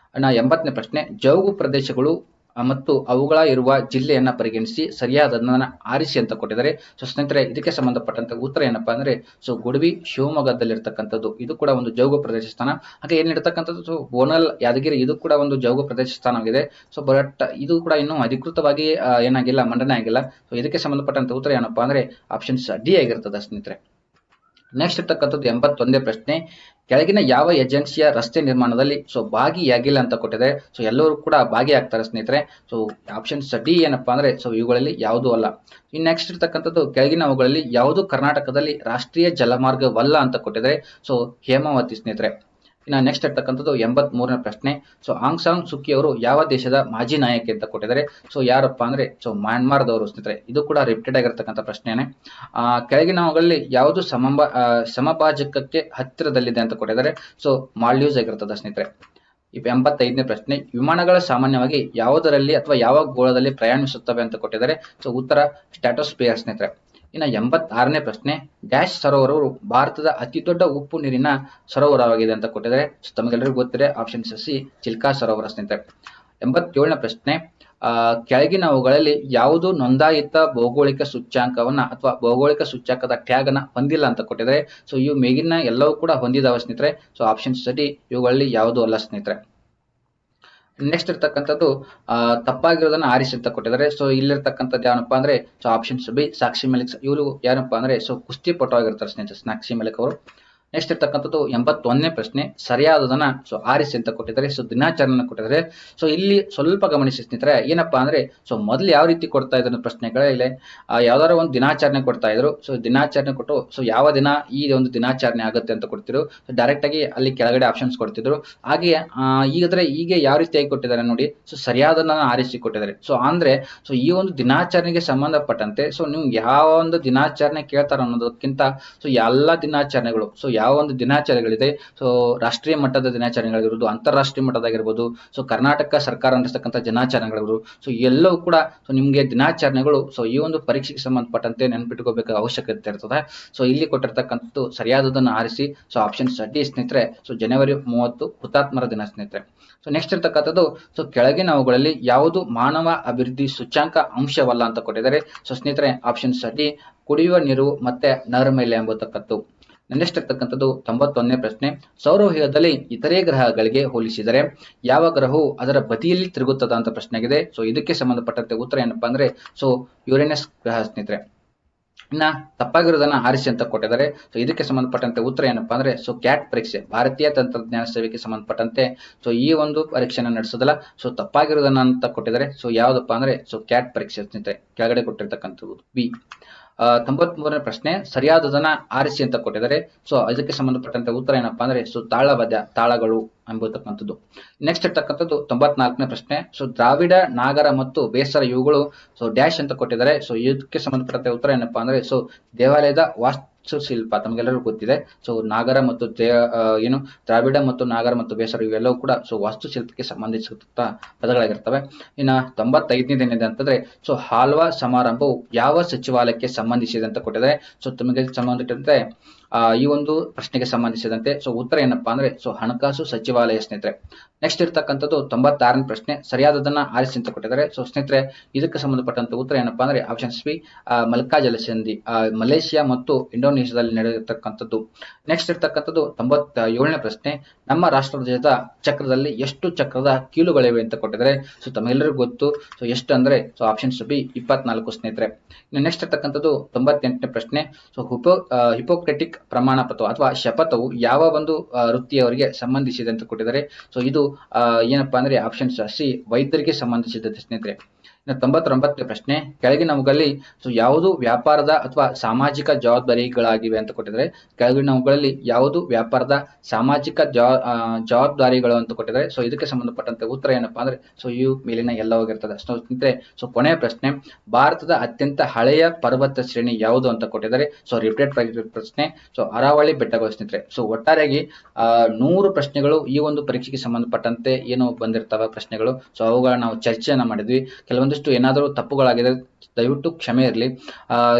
80ನೇ ಪ್ರಶ್ನೆ, ಜೌಗು ಪ್ರದೇಶಗಳು ಮತ್ತು ಅವುಗಳ ಇರುವ ಜಿಲ್ಲೆಯನ್ನ ಪರಿಗಣಿಸಿ ಸರಿಯಾದದನ್ನ ಆರಿಸಿ ಅಂತ ಕೊಟ್ಟಿದ್ದಾರೆ. ಸೊ ಸ್ನೇಹಿತರೆ ಇದಕ್ಕೆ ಸಂಬಂಧಪಟ್ಟಂತ ಉತ್ತರ ಏನಪ್ಪಾ ಅಂದ್ರೆ ಸೊ ಗುಡವಿ ಶಿವಮೊಗ್ಗದಲ್ಲಿರ್ತಕ್ಕಂಥದ್ದು. ಇದು ಕೂಡ ಒಂದು ಜೌಗು ಪ್ರದೇಶ ಸ್ಥಾನ. ಹಾಗೆ ಏನಿರ್ತಕ್ಕಂಥದ್ದು ಸೊ ಬೋನಲ್ ಯಾದಗಿರಿ, ಇದು ಕೂಡ ಒಂದು ಜೌಗು ಪ್ರದೇಶ ಸ್ಥಾನವಾಗಿದೆ. ಸೊ ಬಟ್ ಇದು ಕೂಡ ಇನ್ನೂ ಅಧಿಕೃತವಾಗಿ ಏನಾಗಿಲ್ಲ, ಮಂಡನೆ ಆಗಿಲ್ಲ. ಸೊ ಇದಕ್ಕೆ ಸಂಬಂಧಪಟ್ಟಂತ ಉತ್ತರ ಏನಪ್ಪಾ ಅಂದ್ರೆ ಆಪ್ಷನ್ಸ್ ಡಿ ಆಗಿರ್ತದೆ ಸ್ನೇಹಿತರೆ. ನೆಕ್ಸ್ಟ್ ಇರ್ತಕ್ಕಂಥದ್ದು 81ನೇ ಪ್ರಶ್ನೆ, ಕೆಳಗಿನ ಯಾವ ಏಜೆನ್ಸಿಯ ರಸ್ತೆ ನಿರ್ಮಾಣದಲ್ಲಿ ಸೊ ಭಾಗಿಯಾಗಿಲ್ಲ ಅಂತ ಕೊಟ್ಟಿದೆ. ಸೊ ಎಲ್ಲರೂ ಕೂಡ ಭಾಗಿಯಾಗ್ತಾರೆ ಸ್ನೇಹಿತರೆ. ಸೊ ಆಪ್ಷನ್ಸ್ ಡಿ ಏನಪ್ಪಾ ಅಂದ್ರೆ ಸೊ ಇವುಗಳಲ್ಲಿ ಯಾವುದೂ ಅಲ್ಲ. ಇನ್ನು ನೆಕ್ಸ್ಟ್ ಇರ್ತಕ್ಕಂಥದ್ದು ಕೆಳಗಿನವುಗಳಲ್ಲಿ ಯಾವುದು ಕರ್ನಾಟಕದಲ್ಲಿ ರಾಷ್ಟ್ರೀಯ ಜಲಮಾರ್ಗವಲ್ಲ ಅಂತ ಕೊಟ್ಟಿದ್ದಾರೆ. ಸೊ ಹೇಮಾವತಿ ಸ್ನೇಹಿತರೆ. ಇನ್ನು ನೆಕ್ಸ್ಟ್ ಇರ್ತಕ್ಕಂಥದ್ದು 83ನೇ ಪ್ರಶ್ನೆ, ಸೊ ಆಂಗ್ ಸಾನ್ ಸುಕಿ ಅವರು ಯಾವ ದೇಶದ ಮಾಜಿ ನಾಯಕಿ ಅಂತ ಕೊಟ್ಟಿದ್ದಾರೆ. ಸೊ ಯಾರಪ್ಪ ಅಂದ್ರೆ ಸೊ ಮ್ಯಾನ್ಮಾರ್ದವರು ಸ್ನೇಹಿತರೆ. ಇದು ಕೂಡ ರಿಪೀಟೆಡ್ ಆಗಿರ್ತಕ್ಕಂಥ ಪ್ರಶ್ನೆನೇ. ಕೆಳಗಿನವುಗಳಲ್ಲಿ ಯಾವುದು ಸಮಭಾಜಕಕ್ಕೆ ಹತ್ತಿರದಲ್ಲಿದೆ ಅಂತ ಕೊಟ್ಟಿದ್ದಾರೆ. ಸೊ ಮಾಲ್ಡೀವ್ಸ್ ಆಗಿರ್ತದೆ ಸ್ನೇಹಿತರೆ. 85ನೇ ಪ್ರಶ್ನೆ, ವಿಮಾನಗಳ ಸಾಮಾನ್ಯವಾಗಿ ಯಾವುದರಲ್ಲಿ ಅಥವಾ ಯಾವ ಗೋಳದಲ್ಲಿ ಪ್ರಯಾಣಿಸುತ್ತವೆ ಅಂತ ಕೊಟ್ಟಿದ್ದಾರೆ. ಸೊ ಉತ್ತರ ಸ್ಟ್ರಾಟೋಸ್ಫಿಯರ್ ಸ್ನೇಹಿತರೆ. ಇನ್ನು 86ನೇ ಪ್ರಶ್ನೆ, ಡ್ಯಾಶ್ ಸರೋವರವು ಭಾರತದ ಅತಿ ದೊಡ್ಡ ಉಪ್ಪು ನೀರಿನ ಸರೋವರವಾಗಿದೆ ಅಂತ ಕೊಟ್ಟಿದ್ದಾರೆ. ಸೊ ತಮಗೆಲ್ಲರಿಗೂ ಗೊತ್ತಿದೆ ಆಪ್ಷನ್ ಸಿ ಚಿಲ್ಕಾ ಸರೋವರ ಸ್ನೇಹಿತರೆ. 87ನೇ ಪ್ರಶ್ನೆ, ಕೆಳಗಿನವುಗಳಲ್ಲಿ ಯಾವುದು ನೋಂದಾಯಿತ ಭೌಗೋಳಿಕ ಸೂಚ್ಯಾಂಕವನ್ನ ಅಥವಾ ಭೌಗೋಳಿಕ ಸೂಚ್ಯಾಂಕದ ಟ್ಯಾಗ್ ಅನ್ನ ಹೊಂದಿಲ್ಲ ಅಂತ ಕೊಟ್ಟಿದ್ದಾರೆ. ಸೊ ಇವು ಮೇಗಿನ ಎಲ್ಲವೂ ಕೂಡ ಹೊಂದಿದಾವ ಸ್ನೇಹಿತರೆ. ಸೊ ಆಪ್ಷನ್ ಡಿ ಇವುಗಳಲ್ಲಿ ಯಾವುದೂ ಅಲ್ಲ ಸ್ನೇಹಿತರೆ. ನೆಕ್ಸ್ಟ್ ಇರ್ತಕ್ಕಂಥದ್ದು ತಪ್ಪಾಗಿರೋದನ್ನ ಆರಿಸಿ ಅಂತ ಕೊಟ್ಟಿದ್ದಾರೆ. ಸೊ ಇಲ್ಲಿರ್ತಕ್ಕಂಥದ್ದು ಏನಪ್ಪಾ ಅಂದ್ರೆ so options B Sakshi Malik. ಇವರು ಏನಪ್ಪಾ ಅಂದ್ರೆ ಸೊ ಕುಸ್ತಿಪಟು ಆಗಿರ್ತಾರೆ ಸ್ನೇಹಿತರೆ, ಸಾಕ್ಷಿ ಮಲಿಕ್ ಅವರು. ನೆಕ್ಸ್ಟ್ ಇರ್ತಕ್ಕಂಥದ್ದು 81ನೇ ಪ್ರಶ್ನೆ, ಸರಿಯಾದದನ್ನ ಸೊ ಆರಿಸಿ ಅಂತ ಕೊಟ್ಟಿದ್ದಾರೆ. ಸೊ ದಿನಾಚರಣೆ ಕೊಟ್ಟಿದ್ದಾರೆ. ಸೊ ಇಲ್ಲಿ ಸ್ವಲ್ಪ ಗಮನಿಸಿ ಸ್ನೇಹಿತರೆ, ಏನಪ್ಪಾ ಅಂದ್ರೆ ಸೊ ಮೊದಲು ಯಾವ ರೀತಿ ಕೊಡ್ತಾ ಇದ್ರು ಪ್ರಶ್ನೆಗಳಲ್ಲಿ ಯಾವ್ದಾರ ಒಂದು ದಿನಾಚರಣೆ ಕೊಡ್ತಾ ಇದ್ರು. ಸೊ ದಿನಾಚರಣೆ ಕೊಟ್ಟು ಸೊ ಯಾವ ದಿನ ಈ ಒಂದು ದಿನಾಚರಣೆ ಆಗುತ್ತೆ ಅಂತ ಕೊಡ್ತಿದ್ರು. ಸೊ ಡೈರೆಕ್ಟ್ ಆಗಿ ಅಲ್ಲಿ ಕೆಳಗಡೆ ಆಪ್ಷನ್ಸ್ ಕೊಡ್ತಿದ್ರು. ಹಾಗೆ ಈಗ ಯಾವ ರೀತಿಯಾಗಿ ಕೊಟ್ಟಿದ್ದಾರೆ ನೋಡಿ. ಸೊ ಸರಿಯಾದನ್ನ ಆರಿಸಿ ಕೊಟ್ಟಿದ್ದಾರೆ. ಸೊ ಅಂದ್ರೆ ಸೊ ಈ ಒಂದು ದಿನಾಚರಣೆಗೆ ಸಂಬಂಧಪಟ್ಟಂತೆ ಸೊ ನೀವು ಯಾವ ಒಂದು ದಿನಾಚರಣೆ ಕೇಳ್ತಾರ ಅನ್ನೋದಕ್ಕಿಂತ ಸೊ ಎಲ್ಲಾ ದಿನಾಚರಣೆಗಳು ಸೊ ಯಾವ ಒಂದು ದಿನಾಚರಣೆಗಳಿದೆ, ಸೊ ರಾಷ್ಟ್ರೀಯ ಮಟ್ಟದ ದಿನಾಚರಣೆಗಳಿರ್ಬೋದು, ಅಂತಾರಾಷ್ಟ್ರೀಯ ಮಟ್ಟದಾಗಿರ್ಬೋದು, ಸೊ ಕರ್ನಾಟಕ ಸರ್ಕಾರ ನಡೆಸ್ತಕ್ಕಂಥ ದಿನಾಚರಣೆಗಳಿರ್ಬೋದು, ಸೊ ಎಲ್ಲವೂ ಕೂಡ ಸೊ ನಿಮಗೆ ದಿನಾಚರಣೆಗಳು ಸೊ ಈ ಒಂದು ಪರೀಕ್ಷೆಗೆ ಸಂಬಂಧಪಟ್ಟಂತೆ ನೆನಪಿಟ್ಕೋಬೇಕಾದ ಅವಶ್ಯಕತೆ ಇರ್ತದೆ. ಸೊ ಇಲ್ಲಿ ಕೊಟ್ಟಿರ್ತಕ್ಕಂಥದ್ದು ಸರಿಯಾದದನ್ನು ಆರಿಸಿ. ಸೊ ಆಪ್ಷನ್ ಡಿ ಸ್ನೇಹಿತರೆ, ಸೊ ಜನವರಿ 30 ಹುತಾತ್ಮರ ದಿನ ಸ್ನೇಹಿತರೆ. ಸೊ ನೆಕ್ಸ್ಟ್ ಇರ್ತಕ್ಕಂಥದ್ದು, ಸೊ ಕೆಳಗಿನವುಗಳಲ್ಲಿ ಯಾವುದು ಮಾನವ ಅಭಿವೃದ್ಧಿ ಸೂಚ್ಯಾಂಕ ಅಂಶವಲ್ಲ ಅಂತ ಕೊಟ್ಟಿದ್ದಾರೆ. ಸೊ ಸ್ನೇಹಿತರೆ, ಆಪ್ಷನ್ ಡಿ ಕುಡಿಯುವ ನೀರು ಮತ್ತೆ ನೈರ್ಮಲ್ಯ ಎಂಬತಕ್ಕದ್ದು. ನೆಕ್ಸ್ಟ್ ಇರ್ತಕ್ಕಂಥದ್ದು 91ನೇ ಪ್ರಶ್ನೆ, ಸೌರವ್ಯೂಹದಲ್ಲಿ ಇತರೆ ಗ್ರಹಗಳಿಗೆ ಹೋಲಿಸಿದರೆ ಯಾವ ಗ್ರಹವು ಅದರ ಬದಿಯಲ್ಲಿ ತಿರುಗುತ್ತದ ಅಂತ ಪ್ರಶ್ನೆ ಆಗಿದೆ. ಸೊ ಇದಕ್ಕೆ ಸಂಬಂಧಪಟ್ಟಂತೆ ಉತ್ತರ ಏನಪ್ಪಾ ಅಂದ್ರೆ ಸೊ ಯುರೇನಸ್ ಗ್ರಹ ಸ್ನೇಹಿತರೆ. ಇನ್ನ ತಪ್ಪಾಗಿರೋದನ್ನ ಆರಿಸಿ ಅಂತ ಕೊಟ್ಟಿದ್ದಾರೆ. ಸೊ ಇದಕ್ಕೆ ಸಂಬಂಧಪಟ್ಟಂತೆ ಉತ್ತರ ಏನಪ್ಪಾ ಅಂದ್ರೆ ಸೊ ಕ್ಯಾಟ್ ಪರೀಕ್ಷೆ, ಭಾರತೀಯ ತಂತ್ರಜ್ಞಾನ ಸೇವೆಗೆ ಸಂಬಂಧಪಟ್ಟಂತೆ ಸೊ ಈ ಒಂದು ಪರೀಕ್ಷೆನ ನಡೆಸೋದಲ್ಲ. ಸೊ ತಪ್ಪಾಗಿರೋದನ್ನ ಅಂತ ಕೊಟ್ಟಿದ್ದಾರೆ. ಸೊ ಯಾವ್ದಪ್ಪ ಅಂದ್ರೆ ಸೊ ಕ್ಯಾಟ್ ಪರೀಕ್ಷೆ ಸ್ನೇಹಿತರೆ, ಕೆಳಗಡೆ ಕೊಟ್ಟಿರ್ತಕ್ಕಂಥದ್ದು ಬಿ. 93ನೇ ಪ್ರಶ್ನೆ, ಸರಿಯಾದದನ್ನ ಆರಿಸಿ ಅಂತ ಕೊಟ್ಟಿದ್ದಾರೆ. ಸೊ ಇದಕ್ಕೆ ಸಂಬಂಧಪಟ್ಟಂತೆ ಉತ್ತರ ಏನಪ್ಪಾ ಅಂದ್ರೆ ಸೊ ತಾಳವಾದ್ಯ, ತಾಳಗಳು ಎಂಬತಕ್ಕಂಥದ್ದು. ನೆಕ್ಸ್ಟ್ ಇರ್ತಕ್ಕಂಥದ್ದು 94ನೇ ಪ್ರಶ್ನೆ, ಸೊ ದ್ರಾವಿಡ, ನಾಗರ ಮತ್ತು ಬೇಸರ ಇವುಗಳು ಸೊ ಡ್ಯಾಶ್ ಅಂತ ಕೊಟ್ಟಿದ್ದಾರೆ. ಸೊ ಇದಕ್ಕೆ ಸಂಬಂಧಪಟ್ಟಂತೆ ಉತ್ತರ ಏನಪ್ಪಾ ಅಂದ್ರೆ ಸೊ ದೇವಾಲಯದ ವಾಸ್ತುಶಿಲ್ಪ, ತಮಗೆಲ್ಲರಿಗೂ ಗೊತ್ತಿದೆ. ಸೊ ನಾಗರ ಮತ್ತು ಏನು ದ್ರಾವಿಡ ಮತ್ತು ನಾಗರ ಮತ್ತು ಬೇಸರ ಇವೆಲ್ಲವೂ ಕೂಡ ಸೊ ವಾಸ್ತುಶಿಲ್ಪಕ್ಕೆ ಸಂಬಂಧಿಸಿದ ಪದಗಳಾಗಿರ್ತವೆ. ಇನ್ನು 95ನೇದೇನಿದೆ ಅಂತಂದ್ರೆ ಸೊ ಹಾಲ್ವಾ ಸಮಾರಂಭವು ಯಾವ ಸಚಿವಾಲಯಕ್ಕೆ ಸಂಬಂಧಿಸಿದೆ ಅಂತ ಕೊಟ್ಟಿದ್ದಾರೆ. ಸೊ ತಮಗೆ ಸಂಬಂಧಿಸಿದಂತೆ ಈ ಒಂದು ಪ್ರಶ್ನೆಗೆ ಸಂಬಂಧಿಸಿದಂತೆ ಸೊ ಉತ್ತರ ಏನಪ್ಪಾ ಅಂದ್ರೆ ಸೊ ಹಣಕಾಸು ಸಚಿವಾಲಯ ಸ್ನೇಹಿತರೆ. ನೆಕ್ಸ್ಟ್ ಇರ್ತಕ್ಕಂಥದ್ದು 96ನೇ ಪ್ರಶ್ನೆ, ಸರಿಯಾದದನ್ನ ಆರಿಸಿ ಅಂತ ಕೊಟ್ಟಿದ್ದಾರೆ. ಸೊ ಸ್ನೇಹಿತರೆ, ಇದಕ್ಕೆ ಸಂಬಂಧಪಟ್ಟಂತ ಉತ್ತರ ಏನಪ್ಪಾ ಅಂದ್ರೆ ಆಪ್ಷನ್ ಸಿ ಮಲ್ಕಾ ಜಲಸಂಧಿ, ಮಲೇಷಿಯಾ ಮತ್ತು ಇಂಡೋನೇಷ್ಯಾದಲ್ಲಿ ನಡೆದಿರ್ತಕ್ಕಂಥದ್ದು. ನೆಕ್ಸ್ಟ್ ಇರ್ತಕ್ಕಂಥದ್ದು 97ನೇ ಪ್ರಶ್ನೆ, ನಮ್ಮ ರಾಷ್ಟ್ರಧ್ವಜದ ಚಕ್ರದಲ್ಲಿ ಎಷ್ಟು ಚಕ್ರದ ಕೀಲುಗಳಿವೆ ಅಂತ ಕೊಟ್ಟಿದ್ದಾರೆ. ಸೊ ತಮ್ಮೆಲ್ಲರಿಗೂ ಗೊತ್ತು. ಸೊ ಎಷ್ಟು ಅಂದ್ರೆ ಸೊ ಆಪ್ಷನ್ ಬಿ 24 ಸ್ನೇಹಿತರೆ. ಇನ್ನು ನೆಕ್ಸ್ಟ್ ಇರ್ತಕ್ಕಂಥದ್ದು 98ನೇ ಪ್ರಶ್ನೆ, ಸೊ ಹಿಪೋಕ್ರೆಟಿಕ್ ಪ್ರಮಾಣ ಪತ್ರ ಅಥವಾ ಶಪಥವು ಯಾವ ಒಂದು ವೃತ್ತಿಯವರಿಗೆ ಸಂಬಂಧಿಸಿದೆ ಅಂತ ಕೊಟ್ಟಿದ್ದಾರೆ. ಸೊ ಇದು ಏನಪ್ಪಾ ಅಂದ್ರೆ ಆಪ್ಷನ್ ಸಿ ವೈದ್ಯರಿಗೆ ಸಂಬಂಧಿಸಿದ ಸ್ನೇಹಿತರೆ. ಇನ್ನು 99ನೇ ಪ್ರಶ್ನೆ, ಕೆಳಗಿನವುಗಳಲ್ಲಿ ಸೊ ಯಾವುದು ವ್ಯಾಪಾರದ ಅಥವಾ ಸಾಮಾಜಿಕ ಜವಾಬ್ದಾರಿಗಳಾಗಿವೆ ಅಂತ ಕೊಟ್ಟಿದ್ದಾರೆ. ಕೆಳಗಿನವುಗಳಲ್ಲಿ ಯಾವುದು ವ್ಯಾಪಾರದ ಸಾಮಾಜಿಕ ಜವಾಬ್ದಾರಿಗಳು ಅಂತ ಕೊಟ್ಟಿದ್ದಾರೆ. ಸೊ ಇದಕ್ಕೆ ಸಂಬಂಧಪಟ್ಟಂತೆ ಉತ್ತರ ಏನಪ್ಪಾ ಅಂದ್ರೆ ಸೊ ಇವು ಮೇಲಿನ ಎಲ್ಲ ಹೋಗಿರ್ತದೆ ಸ್ನೇಹಿತರೆ. ಸೊ ಕೊನೆಯ ಪ್ರಶ್ನೆ, ಭಾರತದ ಅತ್ಯಂತ ಹಳೆಯ ಪರ್ವತ ಶ್ರೇಣಿ ಯಾವುದು ಅಂತ ಕೊಟ್ಟಿದ್ದಾರೆ. ಸೊ ರಿಪೀಟೆಡ್ ಪ್ರಶ್ನೆ, ಸೊ ಅರಾವಳಿ ಬೆಟ್ಟಗಳು ಸ್ನೇಹಿತರೆ. ಸೊ ಒಟ್ಟಾರೆಯಾಗಿ 100 ಪ್ರಶ್ನೆಗಳು ಈ ಒಂದು ಪರೀಕ್ಷೆಗೆ ಸಂಬಂಧಪಟ್ಟಂತೆ ಏನು ಬಂದಿರ್ತವೆ ಪ್ರಶ್ನೆಗಳು. ಸೊ ಅವುಗಳ ನಾವು ಚರ್ಚೆಯನ್ನ ಮಾಡಿದ್ವಿ. ಕೆಲವೊಂದಿಷ್ಟು ಏನಾದರೂ ತಪ್ಪುಗಳಾಗಿದೆ ದಯವಿಟ್ಟು ಕ್ಷಮೆ ಇರಲಿ.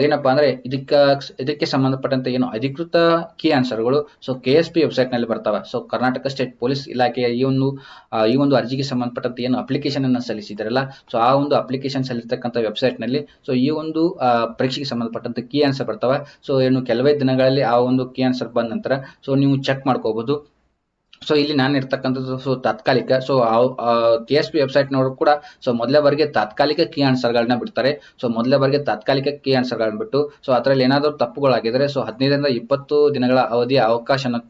ಏನಪ್ಪಾ ಅಂದ್ರೆ ಇದಕ್ಕೆ ಸಂಬಂಧಪಟ್ಟಂತೆ ಏನು ಅಧಿಕೃತ ಕೀ ಆನ್ಸರ್ಗಳು ಸೊ KSP ವೆಬ್ಸೈಟ್ ನಲ್ಲಿ ಬರ್ತವೆ. ಸೊ ಕರ್ನಾಟಕ ಸ್ಟೇಟ್ ಪೊಲೀಸ್ ಇಲಾಖೆಯ ಈ ಒಂದು ಅರ್ಜಿಗೆ ಸಂಬಂಧಪಟ್ಟಂತೆ ಏನು ಅಪ್ಲಿಕೇಶನ್ ಅನ್ನ ಸಲ್ಲಿಸಿದಾರಲ್ಲ, ಸೊ ಆ ಒಂದು ಅಪ್ಲಿಕೇಶನ್ ಸಲ್ಲಿಸತಕ್ಕಂಥ ವೆಬ್ಸೈಟ್ ನಲ್ಲಿ ಸೊ ಈ ಒಂದು ಪರೀಕ್ಷೆಗೆ ಸಂಬಂಧಪಟ್ಟಂತೆ ಕೀ ಆನ್ಸರ್ ಬರ್ತವೆ. ಸೊ ಏನು ಕೆಲವೇ ದಿನಗಳಲ್ಲಿ ಆ ಒಂದು ಕೀ ಆನ್ಸರ್ ಬಂದ ನಂತರ ಸೊ ನೀವು ಚೆಕ್ ಮಾಡ್ಕೋಬಹುದು. ಸೊ ಇಲ್ಲಿ ನಾನು ಇರ್ತಕ್ಕಂಥದ್ದು ಸೊ ತಾತ್ಕಾಲಿಕ, ಸೊ KSP ವೆಬ್ಸೈಟ್ ನವರು ಕೂಡ ಸೊ ಮೊದಲೇ ಬಾರಿಗೆ ತಾತ್ಕಾಲಿಕ ಕೀ ಆನ್ಸರ್ಗಳನ್ನ ಬಿಡ್ತಾರೆ. ಸೊ ಮೊದಲೇ ಬಾರಿಗೆ ತಾತ್ಕಾಲಿಕ ಕೀ ಆನ್ಸರ್ಗಳನ್ನ ಬಿಟ್ಟು ಸೊ ಅದರಲ್ಲಿ ಏನಾದರೂ ತಪ್ಪುಗಳಾಗಿದ್ರೆ ಸೊ 15ರಿಂದ 20 ದಿನಗಳ ಅವಧಿಯ ಅವಕಾಶನ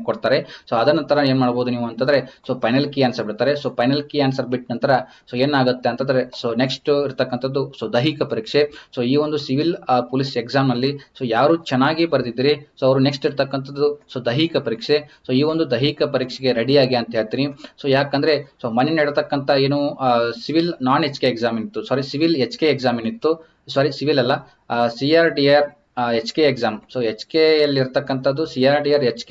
ಕೊಡ್ತಾರೆ. ಸೊ ಅದ ನಂತರ ಏನ್ ಮಾಡಬಹುದು ನೀವು ಅಂತಂದ್ರೆ ಸೊ ಫೈನಲ್ ಕೀ ಆನ್ಸರ್ ಬಿಡ್ತಾರೆ. ಸೊ ಫೈನಲ್ ಕೀ ಆನ್ಸರ್ ಬಿಟ್ಟ ನಂತರ ಸೊ ಏನಾಗುತ್ತೆ ಅಂತಂದ್ರೆ ಸೊ ನೆಕ್ಸ್ಟ್ ಇರ್ತಕ್ಕಂಥದ್ದು ಸೊ ದೈಹಿಕ ಪರೀಕ್ಷೆ. ಸೊ ಈ ಒಂದು ಸಿವಿಲ್ ಪೊಲೀಸ್ ಎಕ್ಸಾಮ್ ನಲ್ಲಿ ಸೊ ಯಾರು ಚೆನ್ನಾಗಿ ಬರೆದಿದ್ದೀರಿ ಸೊ ಅವರು ನೆಕ್ಸ್ಟ್ ಇರ್ತಕ್ಕಂಥದ್ದು ಸೊ ದೈಹಿಕ ಪರೀಕ್ಷೆ. ಸೊ ಈ ಒಂದು ದೈಹಿಕ ಪರೀಕ್ಷೆಗೆ ರೆಡಿಯಾಗಿ ಅಂತ ಹೇಳ್ತೀನಿ. ಸೊ ಯಾಕಂದ್ರೆ ಸೊ ಮೊನ್ನೆ ನಡೆತಕ್ಕಂಥ ಏನು ಸಿವಿಲ್ ನಾನ್ HK ಎಕ್ಸಾಮ್ ಇತ್ತು, ಸಿವಿಲ್ HK ಎಕ್ಸಾಮ್ ಏನಿತ್ತು, ಸಿವಿಲ್ ಅಲ್ಲ CRDR HK exam. So HK ಯಲ್ಲಿ ಇರ್ತಕ್ಕಂಥದ್ದು CRDR HK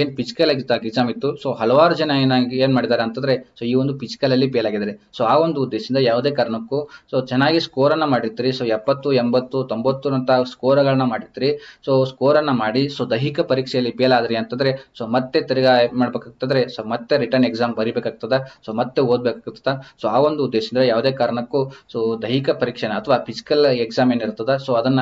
ಏನ್ ಫಿಸಿಕಲ್ ಎಕ್ಸಾಮ್ ಇತ್ತು. ಸೊ ಹಲವಾರು ಜನ ಏನ್ ಮಾಡಿದ್ದಾರೆ ಅಂತಂದ್ರೆ ಸೊ ಈ ಒಂದು ಫಿಸಿಕಲ್ ಅಲ್ಲಿ ಫೇಲ್ ಆಗಿದ್ದಾರೆ. ಸೊ ಆ ಒಂದು ಉದ್ದೇಶದಿಂದ ಯಾವುದೇ ಕಾರಣಕ್ಕೂ ಸೊ ಚೆನ್ನಾಗಿ ಸ್ಕೋರ್ ಅನ್ನ ಮಾಡಿರ್ತೀರಿ, ಸೊ 70, 80, 90 ಅಂತ ಸ್ಕೋರ್ಗಳನ್ನ ಮಾಡಿರ್ತೀರಿ. ಸೊ ಸ್ಕೋರ್ ಅನ್ನ ಮಾಡಿ ಸೊ ದೈಹಿಕ ಪರೀಕ್ಷೆಯಲ್ಲಿ ಫೇಲ್ ಆದ್ರಿ ಅಂತಂದ್ರೆ ಸೊ ಮತ್ತೆ ತಿರ್ಗಾ ಮಾಡ್ಬೇಕಾಗ್ತದ್ರೆ ಸೊ ಮತ್ತೆ ರಿಟರ್ನ್ ಎಕ್ಸಾಮ್ ಬರಿಬೇಕಾಗ್ತದ, ಸೊ ಮತ್ತೆ ಓದ್ಬೇಕಾಗ್ತದ. ಸೊ ಆ ಒಂದು ಉದ್ದೇಶದಿಂದ ಯಾವುದೇ ಕಾರಣಕ್ಕೂ ಸೊ ದೈಹಿಕ ಪರೀಕ್ಷೆನ ಅಥವಾ ಫಿಸಿಕಲ್ ಎಕ್ಸಾಮ್ ಏನಿರ್ತದ ಸೊ ಅದನ್ನ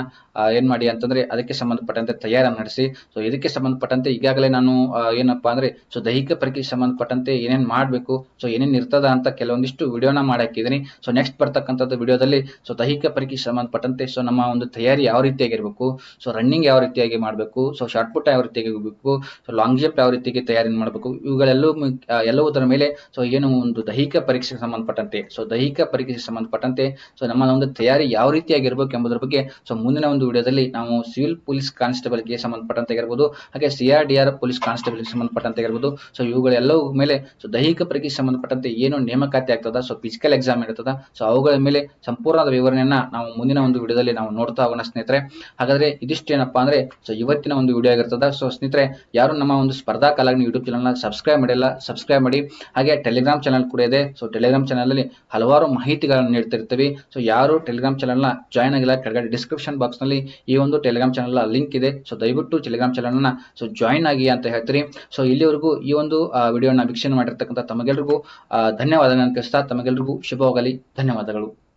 ಏನ್ ಮಾಡಿ ಅಂತಂದ್ರೆ ಅದಕ್ಕೆ ಸಂಬಂಧಪಟ್ಟಂತೆ ತಯಾರಿ ನಡೆಸಿ. ಸೊ ಇದಕ್ಕೆ ಸಂಬಂಧಪಟ್ಟಂತೆ ಈಗಾಗಲೇ ನಾನು ಏನಪ್ಪಾ ಅಂದ್ರೆ ಸೊ ದೈಹಿಕ ಪರೀಕ್ಷೆಗೆ ಸಂಬಂಧಪಟ್ಟಂತೆ ಏನೇನ್ ಮಾಡ್ಬೇಕು, ಸೊ ಏನೇನ್ ಇರ್ತದ ಅಂತ ಕೆಲವೊಂದಿಷ್ಟು ವಿಡಿಯೋನ ಮಾಡಾಕಿದ್ದೀನಿ. ಸೊ ನೆಕ್ಸ್ಟ್ ಬರ್ತಕ್ಕಂಥದ್ದು ವಿಡಿಯೋದಲ್ಲಿ ಸೊ ದೈಹಿಕ ಪರೀಕ್ಷೆಗೆ ಸಂಬಂಧಪಟ್ಟಂತೆ ಸೊ ನಮ್ಮ ಒಂದು ತಯಾರಿ ಯಾವ ರೀತಿಯಾಗಿರ್ಬೇಕು, ಸೊ ರನ್ನಿಂಗ್ ಯಾವ ರೀತಿಯಾಗಿ ಮಾಡಬೇಕು, ಸೊ ಶಾರ್ಟ್ ಪುಟ್ ಯಾವ ರೀತಿಯಾಗಿ ಹೋಗಬೇಕು, ಸೊ ಲಾಂಗ್ ಜಂಪ್ ಯಾವ ರೀತಿಯಾಗಿ ತಯಾರಿ ಮಾಡಬೇಕು, ಎಲ್ಲವುದರ ಮೇಲೆ ಸೊ ಏನು ಒಂದು ದೈಹಿಕ ಪರೀಕ್ಷೆಗೆ ಸಂಬಂಧಪಟ್ಟಂತೆ ಸೊ ದೈಹಿಕ ಪರೀಕ್ಷೆಗೆ ಸಂಬಂಧಪಟ್ಟಂತೆ ಸೊ ನಮ್ಮ ಒಂದು ತಯಾರಿ ಯಾವ ರೀತಿಯಾಗಿರ್ಬೇಕು ಎಂಬುದರ ಬಗ್ಗೆ ಸೊ ಮುಂದಿನ ಒಂದು ವಿಡಿಯೋದಲ್ಲಿ ನಾವು ನಾವು ಸಿವಿಲ್ ಪೊಲೀಸ್ ಕಾನ್ಸ್ಟೇಬಲ್ಗೆ ಸಂಬಂಧಪಟ್ಟಂತೆ ಆಗಿರ್ಬೋದು, ಹಾಗೆ CRDR ಪೊಲೀಸ್ ಕಾನ್ಸ್ಟೇಬಲ್ಗೆ ಸಂಬಂಧಪಟ್ಟಂತೆ ಆಗಿರ್ಬೋದು, ಸೊ ಇವುಗಳೆಲ್ಲವೂ ಮೇಲೆ ಸೊ ದೈಹಿಕ ಪರೀಕ್ಷೆ ಸಂಬಂಧಪಟ್ಟಂತೆ ಏನು ನೇಮಕಾತಿ ಆಗ್ತದ, ಸೊ ಫಿಸಿಕಲ್ ಎಕ್ಸಾಮ್ ಇರ್ತದ, ಸೊ ಅವುಗಳ ಮೇಲೆ ಸಂಪೂರ್ಣವಾದ ವಿವರಣೆಯನ್ನ ನಾವು ಮುಂದಿನ ಒಂದು ವಿಡಿಯೋದಲ್ಲಿ ನಾವು ನೋಡ್ತಾ ಹೋಗೋಣ ಸ್ನೇಹಿತರೆ. ಹಾಗಾದ್ರೆ ಇದಿಷ್ಟೇನಪ್ಪಾ ಅಂದ್ರೆ ಸೊ ಇವತ್ತಿನ ಒಂದು ವಿಡಿಯೋ ಆಗಿರ್ತದ. ಸೊ ಸ್ನೇಹಿತರೆ, ಯಾರು ನಮ್ಮ ಒಂದು ಸ್ಪರ್ಧಾ ಕಾಲಾಗ್ನಿ ಯೂಟ್ಯೂಬ್ ಚಾನಲ್ನ ಸಬ್ಸ್ಕ್ರೈಬ್ ಮಾಡಿಲ್ಲ, ಸಬ್ಸ್ಕ್ರೈಬ್ ಮಾಡಿ. ಹಾಗೆ ಟೆಲಿಗ್ರಾಮ್ ಚಾನಲ್ ಕೂಡ ಇದೆ. ಸೊ ಟೆಲಿಗ್ರಾಮ್ ಚಾನಲ್ ಅಲ್ಲಿ ಹಲವಾರು ಮಾಹಿತಿಗಳನ್ನು ನೀಡ್ತಿರ್ತೀವಿ. ಸೊ ಯಾರು ಟೆಲಿಗ್ರಾಮ್ ಚಾನಲ್ನ ಜಾಯ್ನ್ ಆಗಿಲ್ಲ, ಕೆಳಗಡೆ ಡಿಸ್ಕ್ರಿಪ್ಷನ್ ಬಾಕ್ಸ್ ನಲ್ಲಿ ಈ ಒಂದು ಟೆಲಿಗ್ರಾಮ್ ಚಾನಲ್ ಲಿಂಕ್ ಇದೆ. ಸೊ ದಯವಿಟ್ಟು ಟೆಲಿಗ್ರಾಮ್ ಚಾನಲ್ನ ಸೊ ಜಾಯ್ನ್ ಆಗಿ ಅಂತ ಹೇಳ್ತೀರಿ. ಸೊ ಇಲ್ಲಿವರೆಗೂ ಈ ಒಂದು ವಿಡಿಯೋನ ವೀಕ್ಷಣೆ ಮಾಡಿರ್ತಕ್ಕಂಥ ತಮಗೆಲ್ಲರಿಗೂ ಧನ್ಯವಾದಗಳನ್ನು ತಿಳಿಸ್ತಾ ತಮಗೆಲ್ಲರಿಗೂ ಶುಭವಾಗಲಿ. ಧನ್ಯವಾದಗಳು.